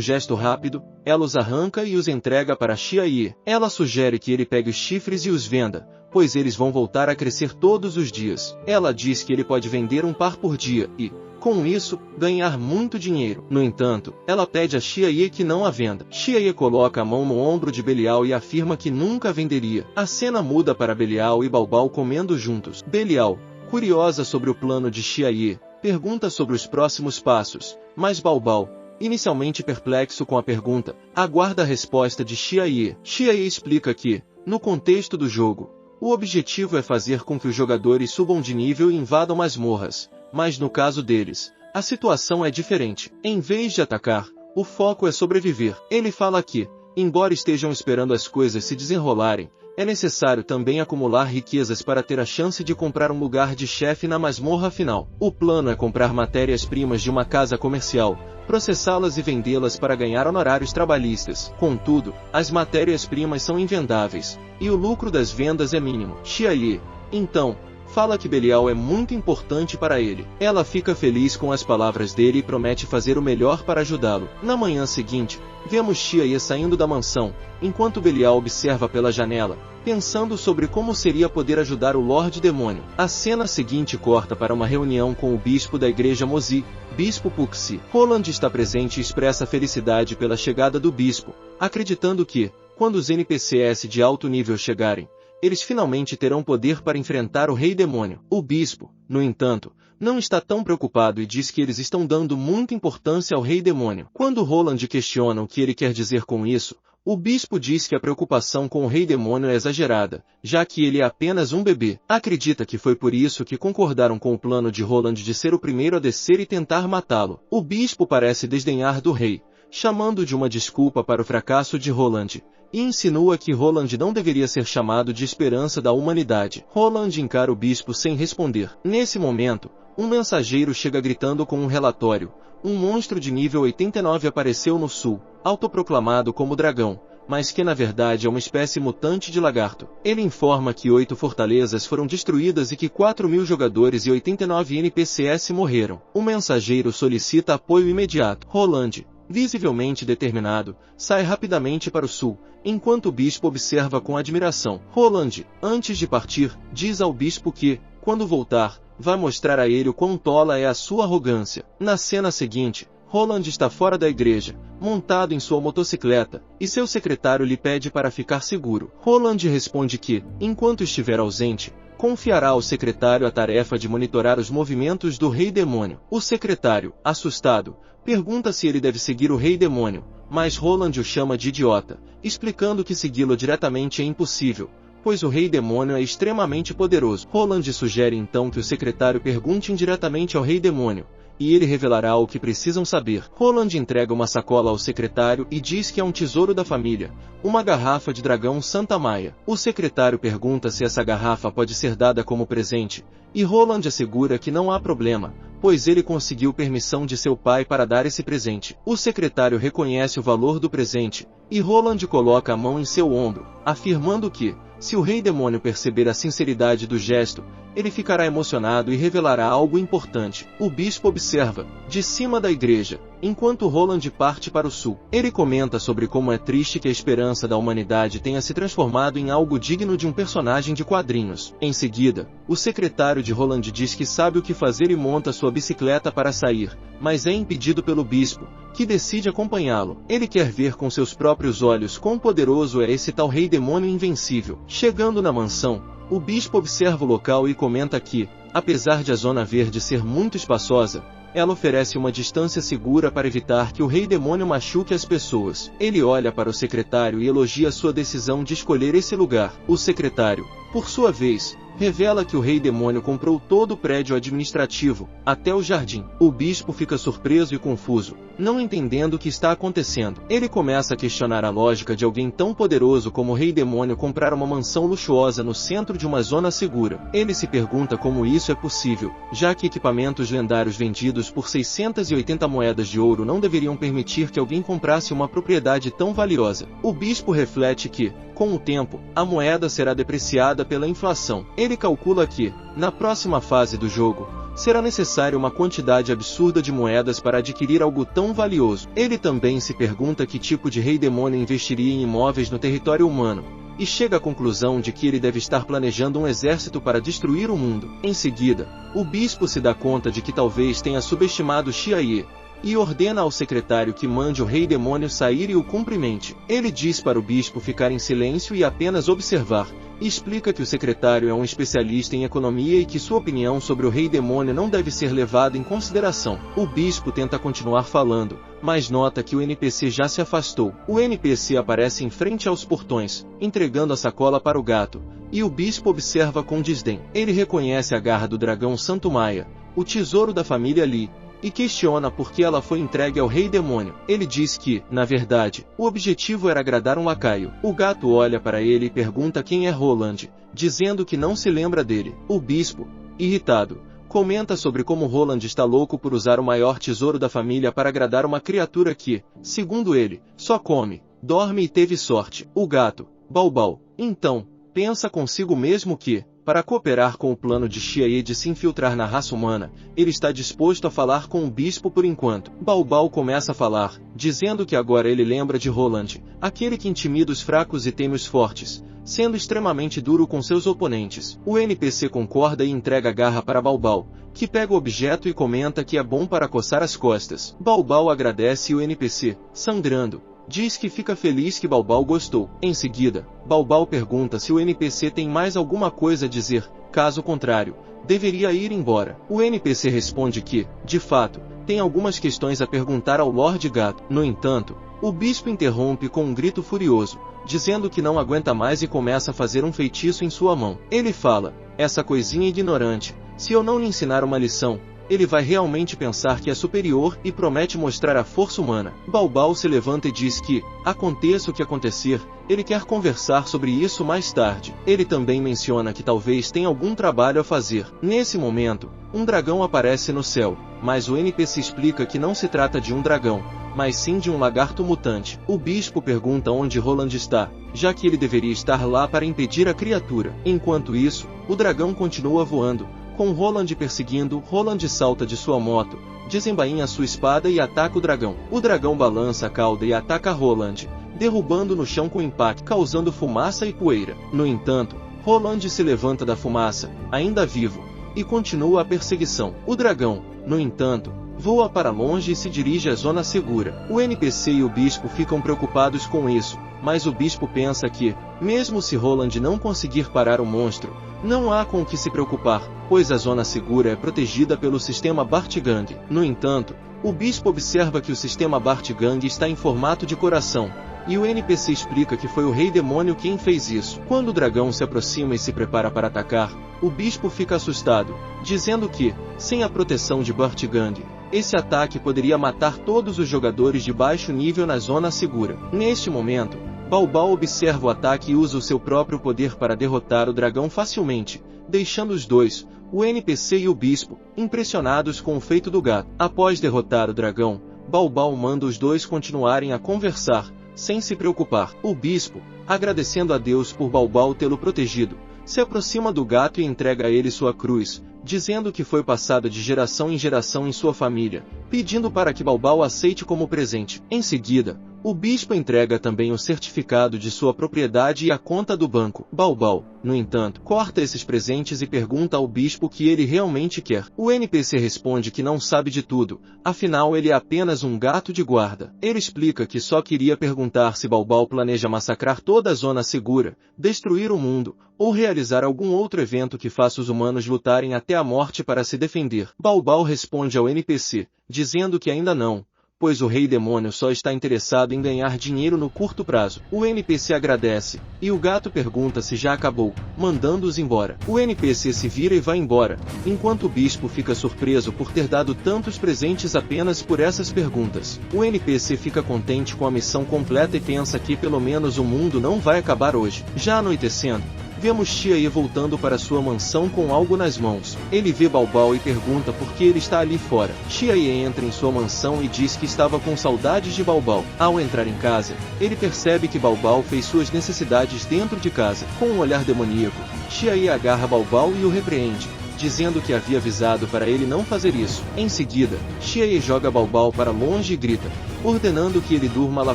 gesto rápido, ela os arranca e os entrega para Xiaye. Ela sugere que ele pegue os chifres e os venda, pois eles vão voltar a crescer todos os dias. Ela diz que ele pode vender um par por dia e, com isso, ganhar muito dinheiro. No entanto, ela pede a Xiaye que não a venda. Xiaye coloca a mão no ombro de Belial e afirma que nunca venderia. A cena muda para Belial e Bao comendo juntos. Belial, curiosa sobre o plano de Xiaye, pergunta sobre os próximos passos, mas Bao, inicialmente perplexo com a pergunta, aguarda a resposta de Xiaye. Xiaye explica que, no contexto do jogo, o objetivo é fazer com que os jogadores subam de nível e invadam masmorras, mas no caso deles, a situação é diferente. Em vez de atacar, o foco é sobreviver. Ele fala que, embora estejam esperando as coisas se desenrolarem, é necessário também acumular riquezas para ter a chance de comprar um lugar de chefe na masmorra final. O plano é comprar matérias-primas de uma casa comercial, processá-las e vendê-las para ganhar honorários trabalhistas. Contudo, as matérias-primas são invendáveis, e o lucro das vendas é mínimo. Xiaye, então, fala que Belial é muito importante para ele. Ela fica feliz com as palavras dele e promete fazer o melhor para ajudá-lo. Na manhã seguinte, vemos Xiaye saindo da mansão, enquanto Belial observa pela janela, pensando sobre como seria poder ajudar o Lorde Demônio. A cena seguinte corta para uma reunião com o bispo da igreja Mozi, Bispo Puxi. Roland está presente e expressa felicidade pela chegada do bispo, acreditando que, quando os NPCs de alto nível chegarem, eles finalmente terão poder para enfrentar o Rei Demônio. O bispo, no entanto, não está tão preocupado e diz que eles estão dando muita importância ao Rei Demônio. Quando Roland questiona o que ele quer dizer com isso, O bispo diz que a preocupação com o rei demônio é exagerada, já que ele é apenas um bebê. Acredita que foi por isso que concordaram com o plano de Roland de ser o primeiro a descer e tentar matá-lo. O bispo parece desdenhar do rei, chamando de uma desculpa para o fracasso de Roland, e insinua que Roland não deveria ser chamado de esperança da humanidade. Roland encara o bispo sem responder. Nesse momento, um mensageiro chega gritando com um relatório. Um monstro de nível 89 apareceu no sul, autoproclamado como dragão, mas que na verdade é uma espécie mutante de lagarto. Ele informa que 8 fortalezas foram destruídas e que 4.000 jogadores e 89 NPCs morreram. O mensageiro solicita apoio imediato. Roland, visivelmente determinado, sai rapidamente para o sul, enquanto o bispo observa com admiração. Roland, antes de partir, diz ao bispo que, quando voltar, vai mostrar a ele o quão tola é a sua arrogância. Na cena seguinte, Roland está fora da igreja, montado em sua motocicleta, e seu secretário lhe pede para ficar seguro. Roland responde que, enquanto estiver ausente, confiará ao secretário a tarefa de monitorar os movimentos do rei demônio. O secretário, assustado, pergunta se ele deve seguir o rei demônio, mas Roland o chama de idiota, explicando que segui-lo diretamente é impossível, pois o rei demônio é extremamente poderoso. Roland sugere então que o secretário pergunte indiretamente ao rei demônio, e ele revelará o que precisam saber. Roland entrega uma sacola ao secretário e diz que é um tesouro da família, uma garrafa de dragão Santa Maia. O secretário pergunta se essa garrafa pode ser dada como presente, e Roland assegura que não há problema, pois ele conseguiu permissão de seu pai para dar esse presente. O secretário reconhece o valor do presente, e Roland coloca a mão em seu ombro, afirmando que, se o rei demônio perceber a sinceridade do gesto, ele ficará emocionado e revelará algo importante. O bispo observa, de cima da igreja, enquanto Roland parte para o sul. Ele comenta sobre como é triste que a esperança da humanidade tenha se transformado em algo digno de um personagem de quadrinhos. Em seguida, o secretário de Roland diz que sabe o que fazer e monta sua bicicleta para sair, mas é impedido pelo bispo, que decide acompanhá-lo. Ele quer ver com seus próprios olhos quão poderoso é esse tal rei demônio invencível. Chegando na mansão, o bispo observa o local e comenta que, apesar de a zona verde ser muito espaçosa, ela oferece uma distância segura para evitar que o rei demônio machuque as pessoas. Ele olha para o secretário e elogia sua decisão de escolher esse lugar. O secretário, por sua vez, revela que o rei demônio comprou todo o prédio administrativo, até o jardim. O bispo fica surpreso e confuso, não entendendo o que está acontecendo. Ele começa a questionar a lógica de alguém tão poderoso como o rei demônio comprar uma mansão luxuosa no centro de uma zona segura. Ele se pergunta como isso é possível, já que equipamentos lendários vendidos por 680 moedas de ouro não deveriam permitir que alguém comprasse uma propriedade tão valiosa. O bispo reflete que, com o tempo, a moeda será depreciada pela inflação. Ele calcula que, na próxima fase do jogo, será necessária uma quantidade absurda de moedas para adquirir algo tão valioso. Ele também se pergunta que tipo de rei demônio investiria em imóveis no território humano, e chega à conclusão de que ele deve estar planejando um exército para destruir o mundo. Em seguida, o bispo se dá conta de que talvez tenha subestimado Xiaye, e ordena ao secretário que mande o rei demônio sair e o cumprimente. Ele diz para o bispo ficar em silêncio e apenas observar, e explica que o secretário é um especialista em economia e que sua opinião sobre o rei demônio não deve ser levada em consideração. O bispo tenta continuar falando, mas nota que o NPC já se afastou. O NPC aparece em frente aos portões, entregando a sacola para o gato, e o bispo observa com desdém. Ele reconhece a garra do dragão Santo Maia, o tesouro da família Li, e questiona por que ela foi entregue ao rei demônio. Ele diz que, na verdade, o objetivo era agradar um lacaio. O gato olha para ele e pergunta quem é Roland, dizendo que não se lembra dele. O bispo, irritado, comenta sobre como Roland está louco por usar o maior tesouro da família para agradar uma criatura que, segundo ele, só come, dorme e teve sorte. O gato, Baobao, então, pensa consigo mesmo que, para cooperar com o plano de Xiaye de se infiltrar na raça humana, ele está disposto a falar com o bispo por enquanto. Baobao começa a falar, dizendo que agora ele lembra de Roland, aquele que intimida os fracos e teme os fortes, sendo extremamente duro com seus oponentes. O NPC concorda e entrega a garra para Baobao, que pega o objeto e comenta que é bom para coçar as costas. Baobao agradece e o NPC, sangrando, diz que fica feliz que Baobao gostou. Em seguida, Baobao pergunta se o NPC tem mais alguma coisa a dizer, caso contrário, deveria ir embora. O NPC responde que, de fato, tem algumas questões a perguntar ao Lorde Gato. No entanto, O bispo interrompe com um grito furioso, dizendo que não aguenta mais e começa a fazer um feitiço em sua mão. Ele fala: essa coisinha ignorante, se eu não lhe ensinar uma lição, ele vai realmente pensar que é superior e promete mostrar a força humana. Balbal se levanta e diz que, aconteça o que acontecer, ele quer conversar sobre isso mais tarde. Ele também menciona que talvez tenha algum trabalho a fazer. Nesse momento, um dragão aparece no céu, mas o NPC explica que não se trata de um dragão, mas sim de um lagarto mutante. O bispo pergunta onde Roland está, já que ele deveria estar lá para impedir a criatura. Enquanto isso, o dragão continua voando, com Roland perseguindo. Roland salta de sua moto, desembainha sua espada e ataca o dragão. O dragão balança a cauda e ataca Roland, derrubando no chão com impacto, causando fumaça e poeira. No entanto, Roland se levanta da fumaça, ainda vivo, e continua a perseguição. O dragão, no entanto, voa para longe e se dirige à zona segura. O NPC e o bispo ficam preocupados com isso, mas o bispo pensa que, mesmo se Roland não conseguir parar o monstro, não há com o que se preocupar, pois a zona segura é protegida pelo sistema Bartgang. No entanto, o bispo observa que o sistema Bartgang está em formato de coração, e o NPC explica que foi o Rei Demônio quem fez isso. Quando o dragão se aproxima e se prepara para atacar, o bispo fica assustado, dizendo que, sem a proteção de Bartgang, esse ataque poderia matar todos os jogadores de baixo nível na zona segura. Neste momento, Balbal observa o ataque e usa o seu próprio poder para derrotar o dragão facilmente, deixando os dois, o NPC e o bispo, impressionados com o feito do gato. Após derrotar o dragão, Balbal manda os dois continuarem a conversar, sem se preocupar. O bispo, agradecendo a Deus por Balbal tê-lo protegido, se aproxima do gato e entrega a ele sua cruz, dizendo que foi passada de geração em geração em sua família, pedindo para que Balbal aceite como presente. Em seguida, o bispo entrega também o certificado de sua propriedade e a conta do banco. Balbal, no entanto, corta esses presentes e pergunta ao bispo o que ele realmente quer. O NPC responde que não sabe de tudo, afinal ele é apenas um gato de guarda. Ele explica que só queria perguntar se Balbal planeja massacrar toda a zona segura, destruir o mundo, ou realizar algum outro evento que faça os humanos lutarem até a morte para se defender. Balbal responde ao NPC, dizendo que ainda não, pois o Rei Demônio só está interessado em ganhar dinheiro no curto prazo. O NPC agradece, e o gato pergunta se já acabou, mandando-os embora. O NPC se vira e vai embora, enquanto o bispo fica surpreso por ter dado tantos presentes apenas por essas perguntas. O NPC fica contente com a missão completa e pensa que pelo menos o mundo não vai acabar hoje. Já anoitecendo, vemos Chiaye voltando para sua mansão com algo nas mãos. Ele vê Balbal e pergunta por que ele está ali fora. Chiaye entra em sua mansão e diz que estava com saudades de Balbal. Ao entrar em casa, ele percebe que Balbal fez suas necessidades dentro de casa. Com um olhar demoníaco, Chiaye agarra Balbal e o repreende, dizendo que havia avisado para ele não fazer isso. Em seguida, Chiaye joga Balbal para longe e grita, ordenando que ele durma lá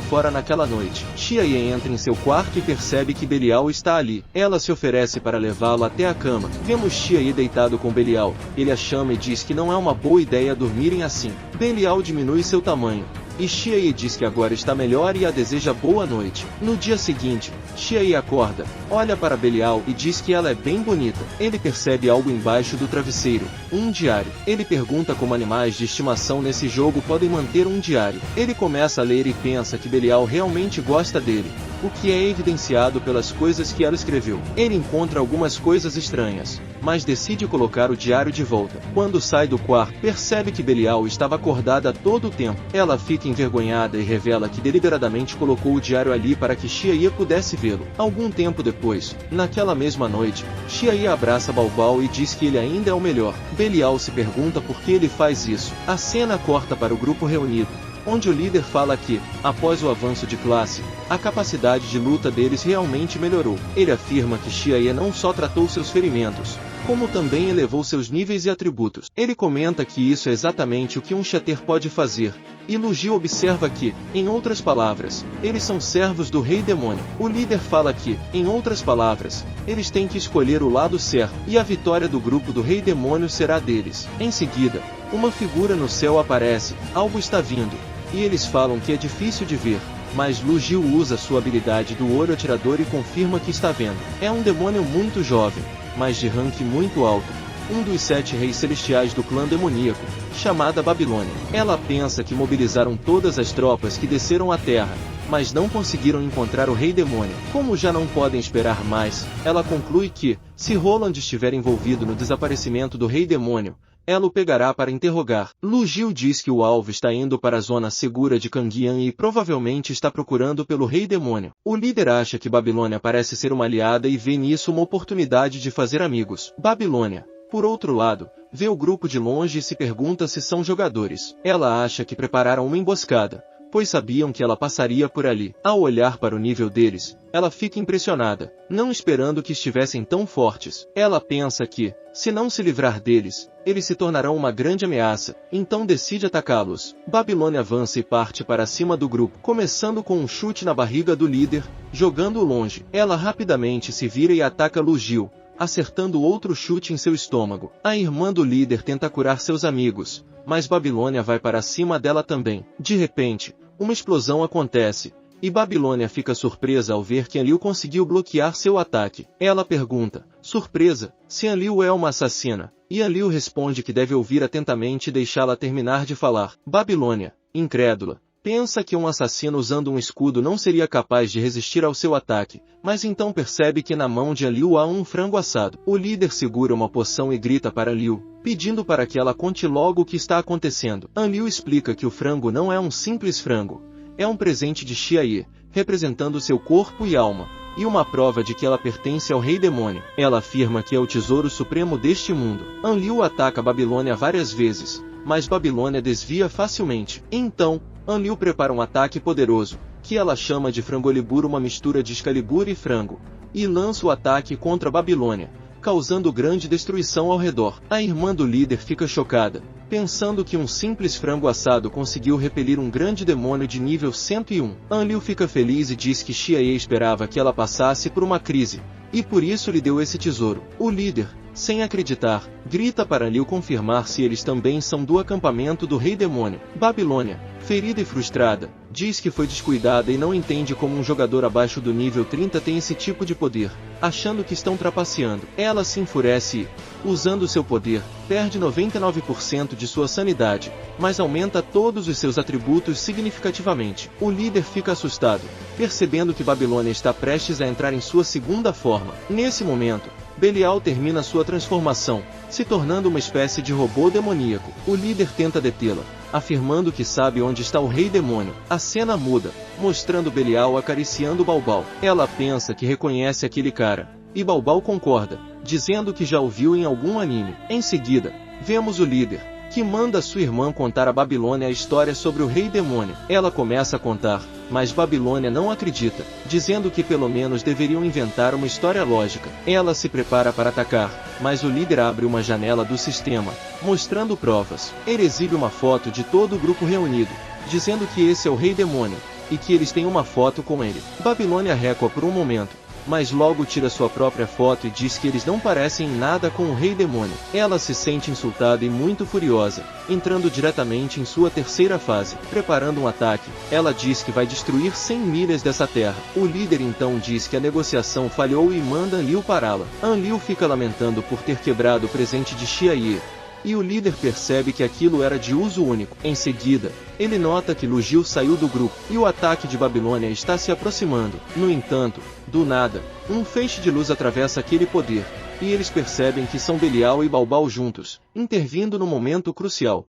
fora naquela noite. Chiaye entra em seu quarto e percebe que Belial está ali. Ela se oferece para levá-lo até a cama. Vemos Chiaye deitado com Belial. Ele a chama e diz que não é uma boa ideia dormirem assim. Belial diminui seu tamanho, e Chiaye diz que agora está melhor e a deseja boa noite. No dia seguinte, Chiaye acorda, olha para Belial e diz que ela é bem bonita. Ele percebe algo embaixo do travesseiro, um diário. Ele pergunta como animais de estimação nesse jogo podem manter um diário. Ele começa a ler e pensa que Belial realmente gosta dele, o que é evidenciado pelas coisas que ela escreveu. Ele encontra algumas coisas estranhas, mas decide colocar o diário de volta. Quando sai do quarto, percebe que Belial estava acordada todo o tempo. Ela fica envergonhada e revela que deliberadamente colocou o diário ali para que Chiaye pudesse vê-lo. Algum tempo depois, naquela mesma noite, Chiaye abraça Balbal e diz que ele ainda é o melhor. Belial se pergunta por que ele faz isso. A cena corta para o grupo reunido, onde o líder fala que, após o avanço de classe, a capacidade de luta deles realmente melhorou. Ele afirma que Chiaye não só tratou seus ferimentos, como também elevou seus níveis e atributos. Ele comenta que isso é exatamente o que um Shatter pode fazer, e Lugio observa que, em outras palavras, eles são servos do Rei Demônio. O líder fala que, em outras palavras, eles têm que escolher o lado certo, e a vitória do grupo do Rei Demônio será deles. Em seguida, uma figura no céu aparece, algo está vindo, e eles falam que é difícil de ver, mas Lugio usa sua habilidade do olho atirador e confirma que está vendo. É um demônio muito jovem, mas de rank muito alto, um dos 7 reis celestiais do clã demoníaco, chamada Babilônia. Ela pensa que mobilizaram todas as tropas que desceram à Terra, mas não conseguiram encontrar o Rei Demônio. Como já não podem esperar mais, ela conclui que, se Roland estiver envolvido no desaparecimento do Rei Demônio, ela o pegará para interrogar. Lu Jiu diz que o alvo está indo para a zona segura de Canguian e provavelmente está procurando pelo Rei Demônio. O líder acha que Babilônia parece ser uma aliada e vê nisso uma oportunidade de fazer amigos. Babilônia, por outro lado, vê o grupo de longe e se pergunta se são jogadores. Ela acha que prepararam uma emboscada, pois sabiam que ela passaria por ali. Ao olhar para o nível deles, ela fica impressionada, não esperando que estivessem tão fortes. Ela pensa que, se não se livrar deles, eles se tornarão uma grande ameaça, então decide atacá-los. Babilônia avança e parte para cima do grupo, começando com um chute na barriga do líder, jogando-o longe. Ela rapidamente se vira e ataca Lu Jiu, acertando outro chute em seu estômago. A irmã do líder tenta curar seus amigos, mas Babilônia vai para cima dela também. De repente, uma explosão acontece, e Babilônia fica surpresa ao ver que Enlil conseguiu bloquear seu ataque. Ela pergunta, surpresa, se Enlil é uma assassina, e Enlil responde que deve ouvir atentamente e deixá-la terminar de falar. Babilônia, incrédula, pensa que um assassino usando um escudo não seria capaz de resistir ao seu ataque, mas então percebe que na mão de Enlil há um frango assado. O líder segura uma poção e grita para Enlil, pedindo para que ela conte logo o que está acontecendo. Enlil explica que o frango não é um simples frango, é um presente de Xiaye, representando seu corpo e alma, e uma prova de que ela pertence ao Rei Demônio. Ela afirma que é o tesouro supremo deste mundo. Enlil ataca Babilônia várias vezes, mas Babilônia desvia facilmente. Então, Enlil prepara um ataque poderoso, que ela chama de Frangolibur, uma mistura de Excalibur e frango, e lança o ataque contra Babilônia, causando grande destruição ao redor. A irmã do líder fica chocada, pensando que um simples frango assado conseguiu repelir um grande demônio de nível 101. Enlil fica feliz e diz que Xiaye esperava que ela passasse por uma crise, e por isso lhe deu esse tesouro. O líder, sem acreditar, grita para Enlil confirmar se eles também são do acampamento do Rei Demônio. Babilônia, ferida e frustrada, diz que foi descuidada e não entende como um jogador abaixo do nível 30 tem esse tipo de poder, achando que estão trapaceando. Ela se enfurece e, usando seu poder, perde 99% de sua sanidade, mas aumenta todos os seus atributos significativamente. O líder fica assustado, percebendo que Babilônia está prestes a entrar em sua segunda forma. Nesse momento, Belial termina sua transformação, se tornando uma espécie de robô demoníaco. O líder tenta detê-la, afirmando que sabe onde está o Rei Demônio. A cena muda, mostrando Belial acariciando Baobal. Ela pensa que reconhece aquele cara, e Baobal concorda, dizendo que já o viu em algum anime. Em seguida, vemos o líder, que manda sua irmã contar a Babilônia a história sobre o Rei Demônio. Ela começa a contar, mas Babilônia não acredita, dizendo que pelo menos deveriam inventar uma história lógica. Ela se prepara para atacar, mas o líder abre uma janela do sistema, mostrando provas. Ele exibe uma foto de todo o grupo reunido, dizendo que esse é o Rei Demônio, e que eles têm uma foto com ele. Babilônia recua por um momento, mas logo tira sua própria foto e diz que eles não parecem em nada com o Rei Demônio. Ela se sente insultada e muito furiosa, entrando diretamente em sua terceira fase. Preparando um ataque, ela diz que vai destruir 100 milhas dessa terra. O líder então diz que a negociação falhou e manda Enlil pará-la. Enlil fica lamentando por ter quebrado o presente de Xiaye, e o líder percebe que aquilo era de uso único. Em seguida, ele nota que Lu Jiu saiu do grupo, e o ataque de Babilônia está se aproximando. No entanto, do nada, um feixe de luz atravessa aquele poder, e eles percebem que são Belial e Baobal juntos, intervindo no momento crucial.